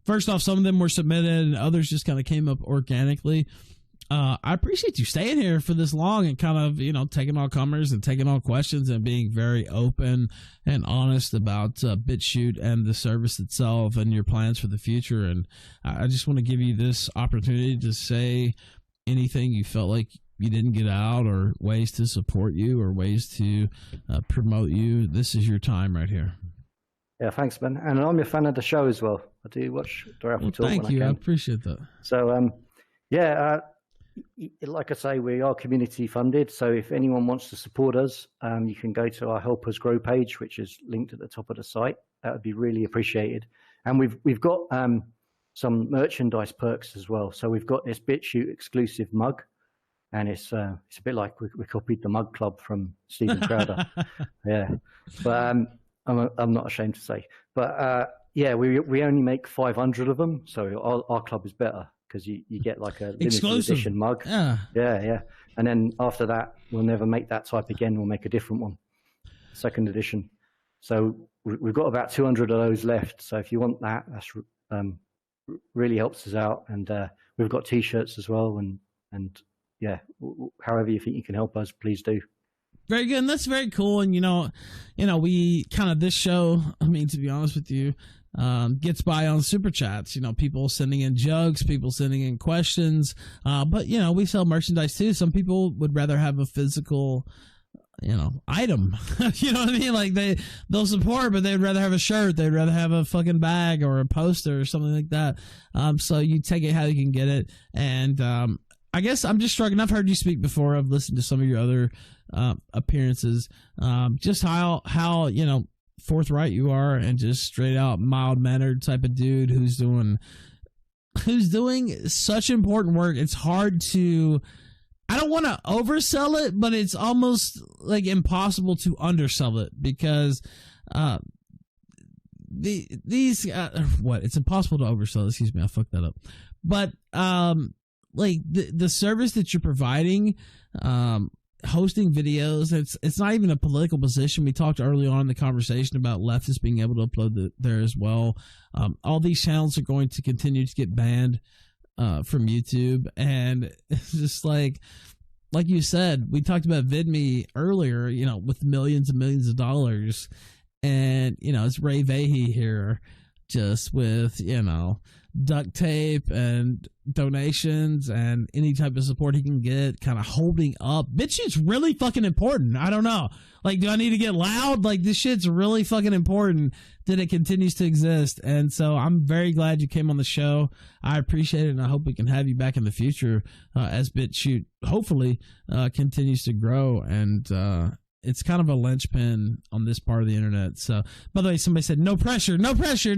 first off, some of them were submitted, and others just kind of came up organically. I appreciate you staying here for this long and kind of, taking all comers and taking all questions and being very open and honest about BitChute and the service itself and your plans for the future. And I just want to give you this opportunity to say anything you felt like you didn't get out, or ways to support you, or ways to promote you. This is your time right here. Yeah, thanks, Ben. And I'm a fan of the show as well. I do watch TheRalphRetort. Thank you. I appreciate that. So, like I say, we are community funded. So if anyone wants to support us, you can go to our Help Us Grow page, which is linked at the top of the site. That would be really appreciated. And we've got some merchandise perks as well. So we've got this BitChute exclusive mug, and it's a bit like we copied the Mug Club from Stephen Crowder. Yeah, but I'm not ashamed to say. But we only make 500 of them, so our club is better, because you get like a limited edition mug. Yeah. And then after that, we'll never make that type again. We'll make a different one, second edition. So we've got about 200 of those left. So if you want that, that's really helps us out. And we've got T-shirts as well. And however you think you can help us, please do. Very good. And that's very cool. And, we kind of, this show, to be honest with you, gets by on super chats, people sending in jugs, people sending in questions. But we sell merchandise too. Some people would rather have a physical item. You know what I mean? Like they'll support, but they'd rather have a shirt. They'd rather have a fucking bag or a poster or something like that. So you take it how you can get it. And I guess I'm just struggling. I've heard you speak before. I've listened to some of your other appearances. Just how forthright you are, and just straight out mild mannered type of dude who's doing such important work. It's hard to. I don't want to oversell it, but it's almost like impossible to undersell it, because it's impossible to oversell. Excuse me, I fucked that up. But like the service that you're providing, hosting videos, it's not even a political position. We talked early on in the conversation about leftists being able to upload there as well. All these channels are going to continue to get banned from YouTube, and it's just like you said, we talked about VidMe earlier, with millions and millions of dollars, and it's Ray Vahey here, just with duct tape and donations and any type of support he can get, kind of holding up. BitChute's really fucking important. I don't know. Like, do I need to get loud? Like, this shit's really fucking important that it continues to exist. And so I'm very glad you came on the show. I appreciate it, and I hope we can have you back in the future as BitChute hopefully continues to grow. And it's kind of a linchpin on this part of the internet. So, by the way, somebody said no pressure. No pressure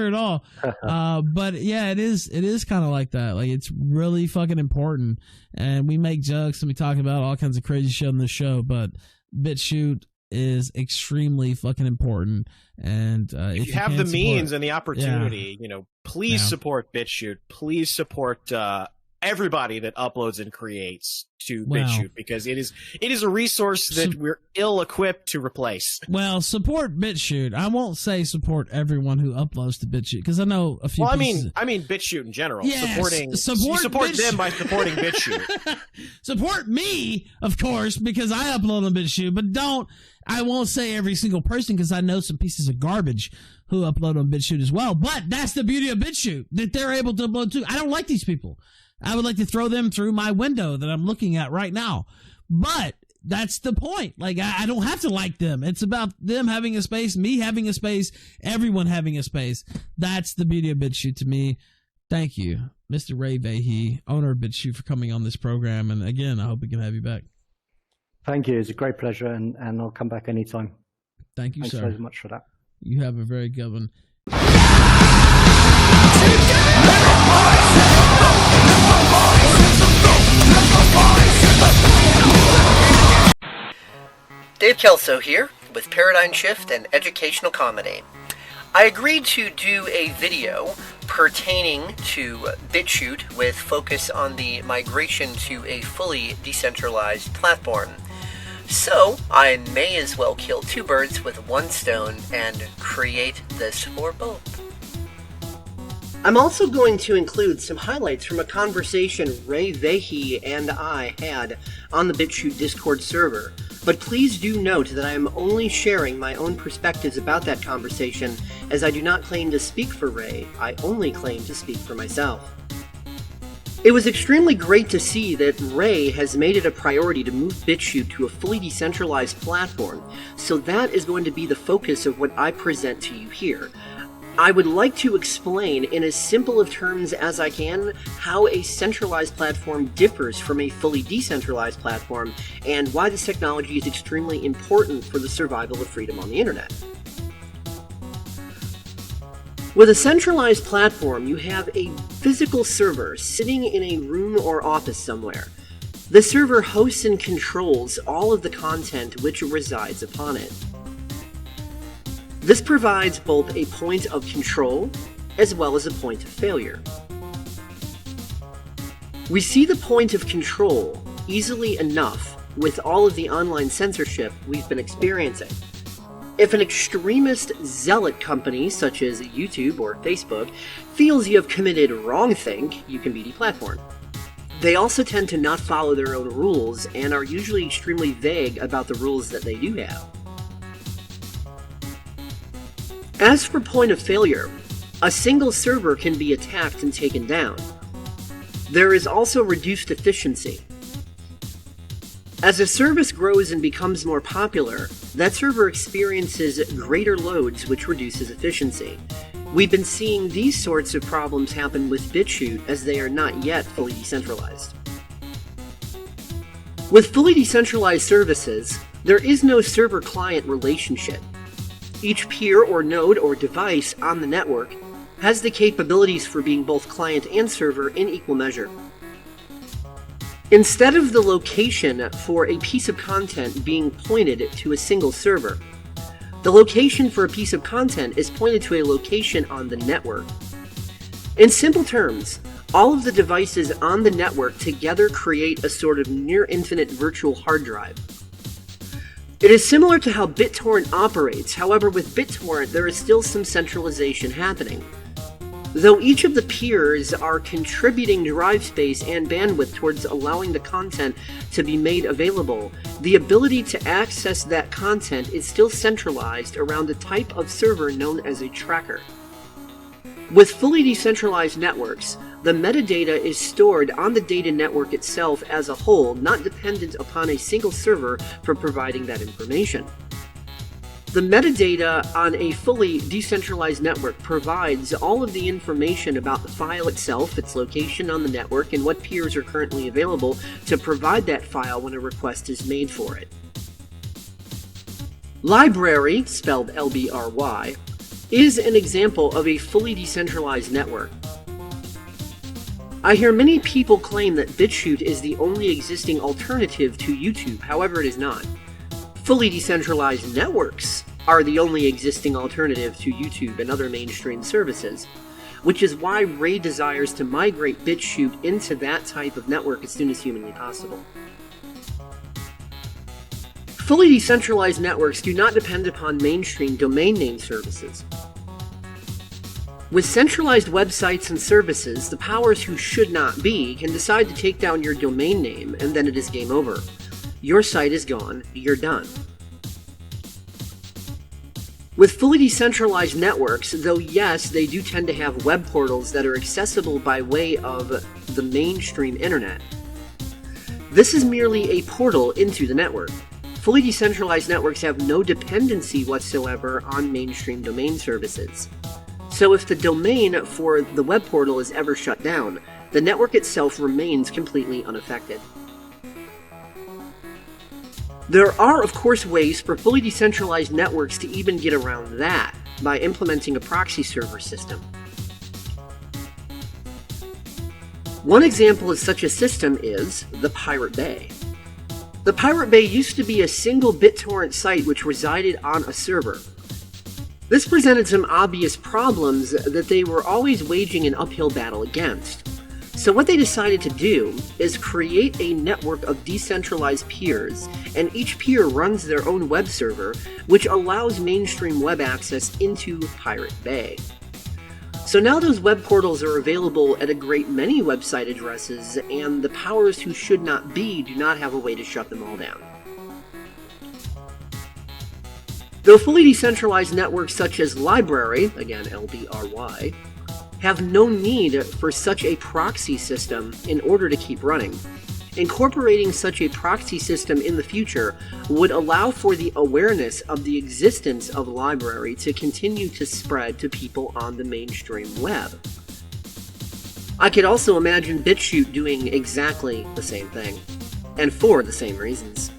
at all. But yeah, it is kind of like that. Like, it's really fucking important, and we make jokes and we talk about all kinds of crazy shit on this show, but BitChute is extremely fucking important. And if you have the means and the opportunity, please support BitChute. Please support everybody that uploads and creates to BitChute, because it is a resource that we're ill-equipped to replace. Well, support BitChute. I won't say support everyone who uploads to BitChute, because I know a few. Well, I mean BitChute in general. Yes, support them by supporting BitChute. Support me, of course, because I upload on BitChute, but I won't say every single person, because I know some pieces of garbage who upload on BitChute as well. But that's the beauty of BitChute, that they're able to upload too. I don't like these people. I would like to throw them through my window that I'm looking at right now. But that's the point. Like, I don't have to like them. It's about them having a space, me having a space, everyone having a space. That's the beauty of BitChute to me. Thank you, Mr. Ray Vahey, owner of BitChute, for coming on this program. And again, I hope we can have you back. Thank you. It's a great pleasure, and I'll come back anytime. Thank you, sir. Thanks so much for that. You have a very good one. Dave Kelso here with Paradigm Shift and Educational Comedy. I agreed to do a video pertaining to BitChute with focus on the migration to a fully decentralized platform. So I may as well kill two birds with one stone and create this for both. I'm also going to include some highlights from a conversation Ray Vahey and I had on the BitChute Discord server. But please do note that I am only sharing my own perspectives about that conversation, as I do not claim to speak for Ray, I only claim to speak for myself. It was extremely great to see that Ray has made it a priority to move BitChute to a fully decentralized platform, so that is going to be the focus of what I present to you here. I would like to explain in as simple of terms as I can how a centralized platform differs from a fully decentralized platform, and why this technology is extremely important for the survival of freedom on the internet. With a centralized platform, you have a physical server sitting in a room or office somewhere. The server hosts and controls all of the content which resides upon it. This provides both a point of control as well as a point of failure. We see the point of control easily enough with all of the online censorship we've been experiencing. If an extremist zealot company such as YouTube or Facebook feels you have committed wrongthink, you can be deplatformed. They also tend to not follow their own rules and are usually extremely vague about the rules that they do have. As for point of failure, a single server can be attacked and taken down. There is also reduced efficiency. As a service grows and becomes more popular, that server experiences greater loads, which reduces efficiency. We've been seeing these sorts of problems happen with BitChute as they are not yet fully decentralized. With fully decentralized services, there is no server-client relationship. Each peer or node or device on the network has the capabilities for being both client and server in equal measure. Instead of the location for a piece of content being pointed to a single server, the location for a piece of content is pointed to a location on the network. In simple terms, all of the devices on the network together create a sort of near-infinite virtual hard drive. It is similar to how BitTorrent operates, however with BitTorrent there is still some centralization happening. Though each of the peers are contributing drive space and bandwidth towards allowing the content to be made available, the ability to access that content is still centralized around a type of server known as a tracker. With fully decentralized networks, the metadata is stored on the data network itself as a whole, not dependent upon a single server for providing that information. The metadata on a fully decentralized network provides all of the information about the file itself, its location on the network, and what peers are currently available to provide that file when a request is made for it. Library, spelled LBRY, is an example of a fully decentralized network. I hear many people claim that BitChute is the only existing alternative to YouTube, however it is not. Fully decentralized networks are the only existing alternative to YouTube and other mainstream services, which is why Ray desires to migrate BitChute into that type of network as soon as humanly possible. Fully decentralized networks do not depend upon mainstream domain name services. With centralized websites and services, the powers who should not be can decide to take down your domain name, and then it is game over. Your site is gone, you're done. With fully decentralized networks, though yes, they do tend to have web portals that are accessible by way of the mainstream internet, this is merely a portal into the network. Fully decentralized networks have no dependency whatsoever on mainstream domain services. So if the domain for the web portal is ever shut down, the network itself remains completely unaffected. There are, of course, ways for fully decentralized networks to even get around that by implementing a proxy server system. One example of such a system is the Pirate Bay. The Pirate Bay used to be a single BitTorrent site which resided on a server. This presented some obvious problems that they were always waging an uphill battle against. So what they decided to do is create a network of decentralized peers, and each peer runs their own web server, which allows mainstream web access into Pirate Bay. So now those web portals are available at a great many website addresses, and the powers who should not be do not have a way to shut them all down. Though fully decentralized networks such as Library, again LBRY, have no need for such a proxy system in order to keep running, incorporating such a proxy system in the future would allow for the awareness of the existence of Library to continue to spread to people on the mainstream web. I could also imagine BitChute doing exactly the same thing, and for the same reasons.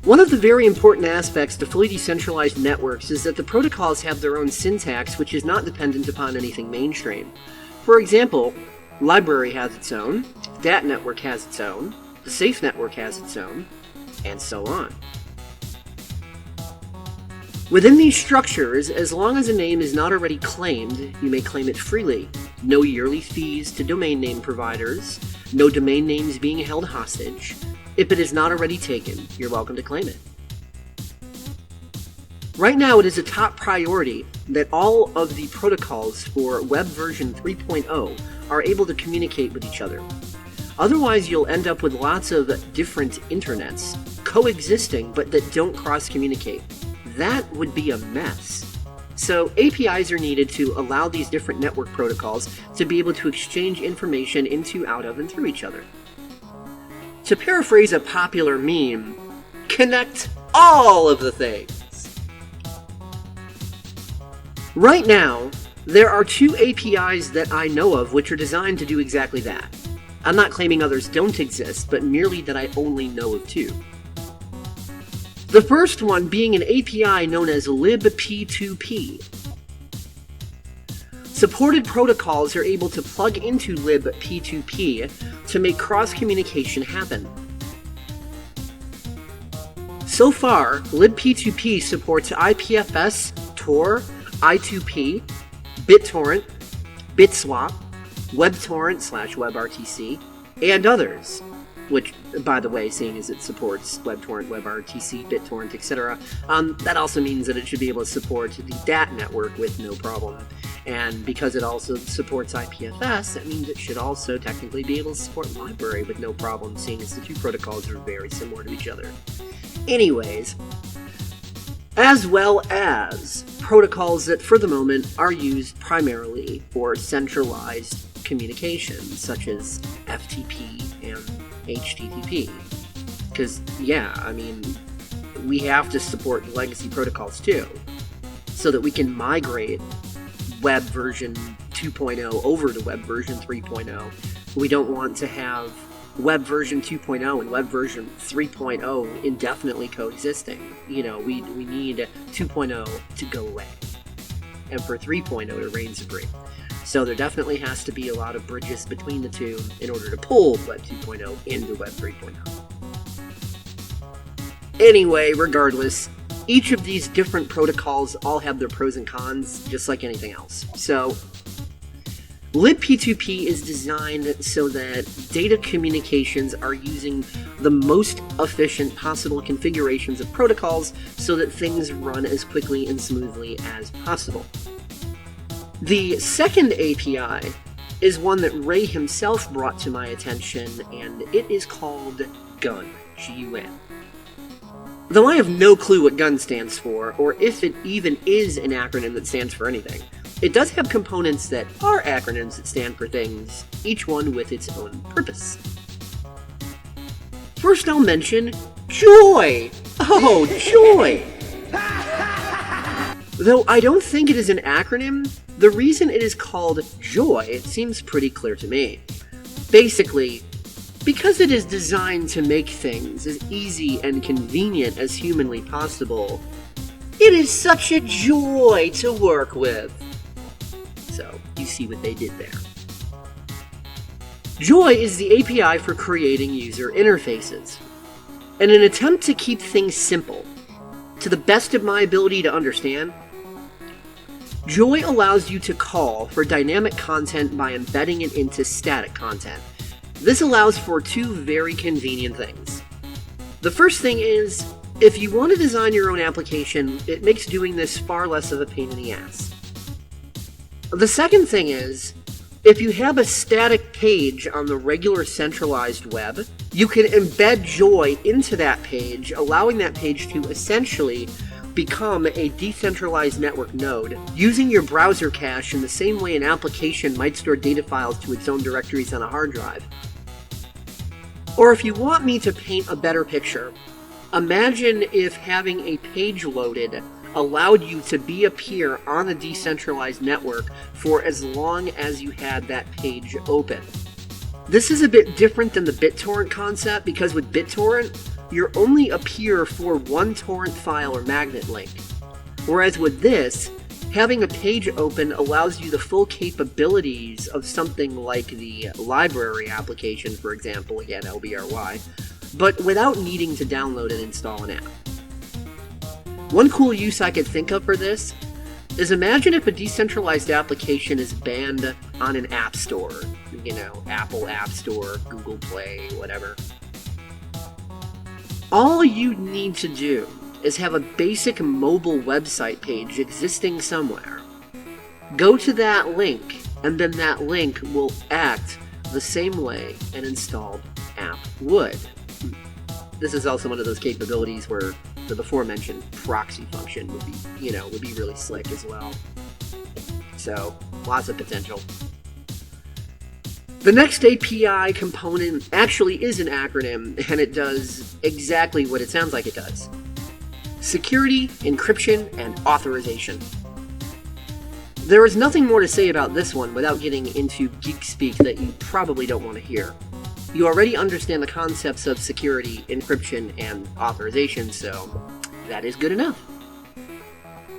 One of the very important aspects to fully decentralized networks is that the protocols have their own syntax, which is not dependent upon anything mainstream. For example, Library has its own, Dat Network has its own, the Safe Network has its own, and so on. Within these structures, as long as a name is not already claimed, you may claim it freely. No yearly fees to domain name providers, no domain names being held hostage. If it is not already taken, you're welcome to claim it. Right now, it is a top priority that all of the protocols for web version 3.0 are able to communicate with each other. Otherwise, you'll end up with lots of different internets coexisting but that don't cross-communicate. That would be a mess. So APIs are needed to allow these different network protocols to be able to exchange information into, out of, and through each other. To paraphrase a popular meme, connect all of the things. Right now, there are 2 APIs that I know of which are designed to do exactly that. I'm not claiming others don't exist, but merely that I only know of 2. The first one being an API known as libp2p. Supported protocols are able to plug into libp2p to make cross-communication happen. So far, libp2p supports IPFS, Tor, I2P, BitTorrent, BitSwap, WebTorrent/WebRTC, and others. Which, by the way, seeing as it supports WebTorrent, WebRTC, BitTorrent, etc., that also means that it should be able to support the DAT network with no problem. And because it also supports IPFS, that means it should also technically be able to support library with no problem, seeing as the 2 protocols are very similar to each other. Anyways, as well as protocols that, for the moment, are used primarily for centralized communications, such as FTP and HTTP. Because, yeah, I mean, we have to support legacy protocols too, so that we can migrate web version 2.0 over to web version 3.0. We don't want to have web version 2.0 and web version 3.0 indefinitely coexisting. You know, we need 2.0 to go away, and for 3.0 to reign supreme. So there definitely has to be a lot of bridges between the two in order to pull Web 2.0 into Web 3.0. Anyway, regardless, each of these different protocols all have their pros and cons, just like anything else. So, libp2p is designed so that data communications are using the most efficient possible configurations of protocols so that things run as quickly and smoothly as possible. The second API is one that Ray himself brought to my attention, and it is called GUN, G-U-N. Though I have no clue what GUN stands for, or if it even is an acronym that stands for anything, it does have components that are acronyms that stand for things, each one with its own purpose. First I'll mention Joy! Oh, Joy! Though I don't think it is an acronym, the reason it is called Joy seems pretty clear to me. Basically, because it is designed to make things as easy and convenient as humanly possible, it is such a joy to work with. So, you see what they did there. Joy is the API for creating user interfaces. In an attempt to keep things simple, to the best of my ability to understand, Joy allows you to call for dynamic content by embedding it into static content. This allows for 2 very convenient things. The first thing is, if you want to design your own application, it makes doing this far less of a pain in the ass. The second thing is, if you have a static page on the regular centralized web, you can embed Joy into that page, allowing that page to essentially become a decentralized network node, using your browser cache in the same way an application might store data files to its own directories on a hard drive. Or if you want me to paint a better picture, imagine if having a page loaded allowed you to appear on a decentralized network for as long as you had that page open. This is a bit different than the BitTorrent concept, because with BitTorrent, you only appear for one torrent file or magnet link. Whereas with this, having a page open allows you the full capabilities of something like the library application, for example, again, LBRY, but without needing to download and install an app. One cool use I could think of for this is, imagine if a decentralized application is banned on an app store, you know, Apple App Store, Google Play, whatever. All you need to do is have a basic mobile website page existing somewhere. Go to that link, and then that link will act the same way an installed app would. This is also one of those capabilities where the before-mentioned proxy function would be really slick as well. So, lots of potential. The next API component actually is an acronym, and it does exactly what it sounds like it does. Security, encryption, and authorization. There is nothing more to say about this one without getting into geek speak that you probably don't want to hear. You already understand the concepts of security, encryption, and authorization, so that is good enough.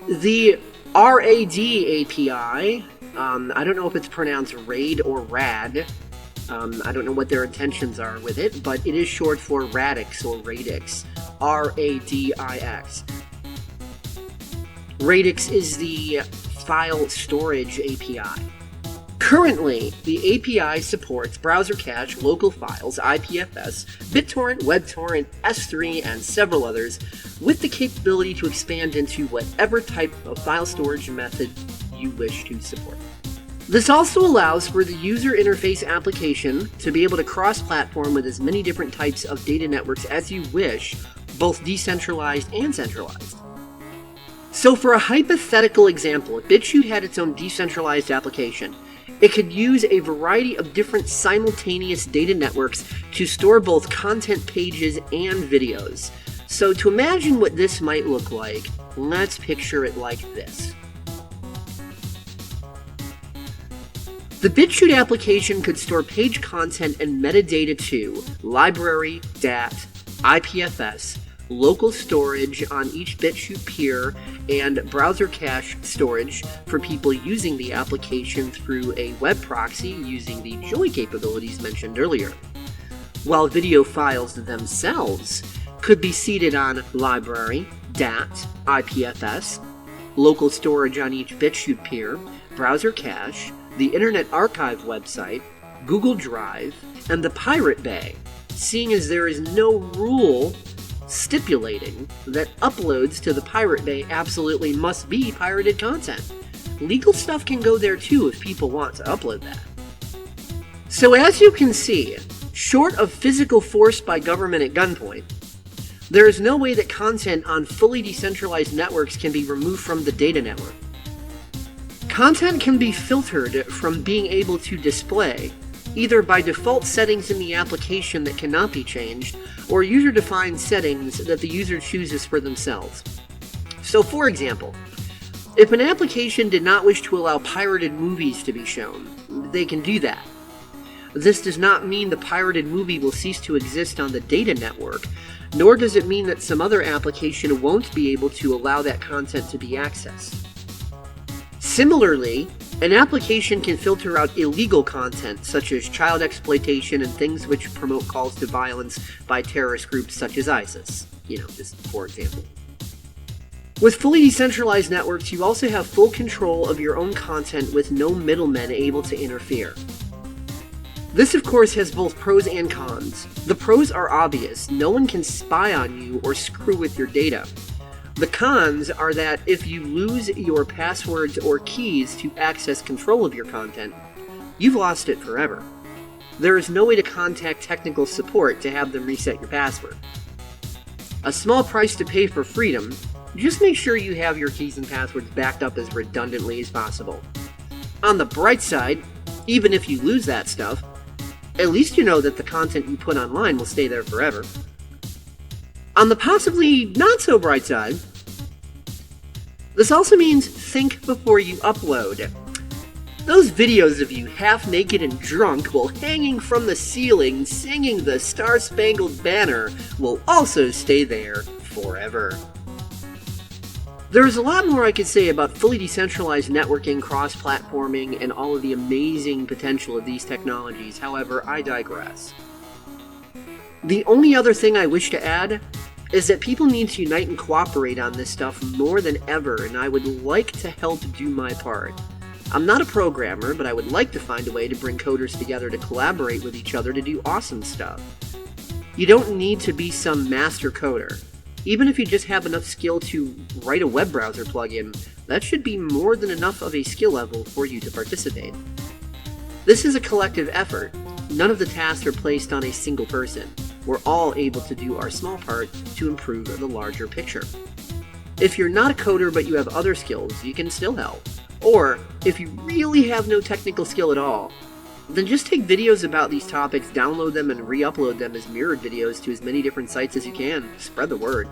The RAD API, I don't know if it's pronounced RAID or RAD. I don't know what their intentions are with it, but it is short for Radix or Radix. RADIX. Radix is the file storage API. Currently, the API supports browser cache, local files, IPFS, BitTorrent, WebTorrent, S3, and several others, with the capability to expand into whatever type of file storage method you wish to support. This also allows for the user interface application to be able to cross-platform with as many different types of data networks as you wish, both decentralized and centralized. So for a hypothetical example, if BitChute had its own decentralized application, it could use a variety of different simultaneous data networks to store both content pages and videos. So to imagine what this might look like, let's picture it like this. The BitChute application could store page content and metadata to library, DAT, IPFS, local storage on each BitChute peer, and browser cache storage for people using the application through a web proxy using the Joy capabilities mentioned earlier. While video files themselves could be seated on library, DAT, IPFS, local storage on each BitChute peer, browser cache, the Internet Archive website, Google Drive, and the Pirate Bay, seeing as there is no rule stipulating that uploads to the Pirate Bay absolutely must be pirated content. Legal stuff can go there too if people want to upload that. So as you can see, short of physical force by government at gunpoint, there is no way that content on fully decentralized networks can be removed from the data network. Content can be filtered from being able to display, either by default settings in the application that cannot be changed, or user-defined settings that the user chooses for themselves. So for example, if an application did not wish to allow pirated movies to be shown, they can do that. This does not mean the pirated movie will cease to exist on the data network, nor does it mean that some other application won't be able to allow that content to be accessed. Similarly, an application can filter out illegal content such as child exploitation and things which promote calls to violence by terrorist groups such as ISIS, just for example. With fully decentralized networks, you also have full control of your own content with no middlemen able to interfere. This of course has both pros and cons. The pros are obvious. No one can spy on you or screw with your data. The cons are that if you lose your passwords or keys to access control of your content, you've lost it forever. There is no way to contact technical support to have them reset your password. A small price to pay for freedom, just make sure you have your keys and passwords backed up as redundantly as possible. On the bright side, even if you lose that stuff, at least you know that the content you put online will stay there forever. On the possibly not so bright side, this also means think before you upload. Those videos of you half naked and drunk while hanging from the ceiling singing the Star-Spangled Banner will also stay there forever. There is a lot more I could say about fully decentralized networking, cross-platforming, and all of the amazing potential of these technologies. However, I digress. The only other thing I wish to add is that people need to unite and cooperate on this stuff more than ever, and I would like to help do my part. I'm not a programmer, but I would like to find a way to bring coders together to collaborate with each other to do awesome stuff. You don't need to be some master coder. Even if you just have enough skill to write a web browser plugin, that should be more than enough of a skill level for you to participate. This is a collective effort. None of the tasks are placed on a single person. We're all able to do our small part to improve the larger picture. If you're not a coder but you have other skills, you can still help. Or, if you really have no technical skill at all, then just take videos about these topics, download them, and re-upload them as mirrored videos to as many different sites as you can. Spread the word.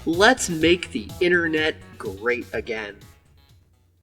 Let's make the internet great again.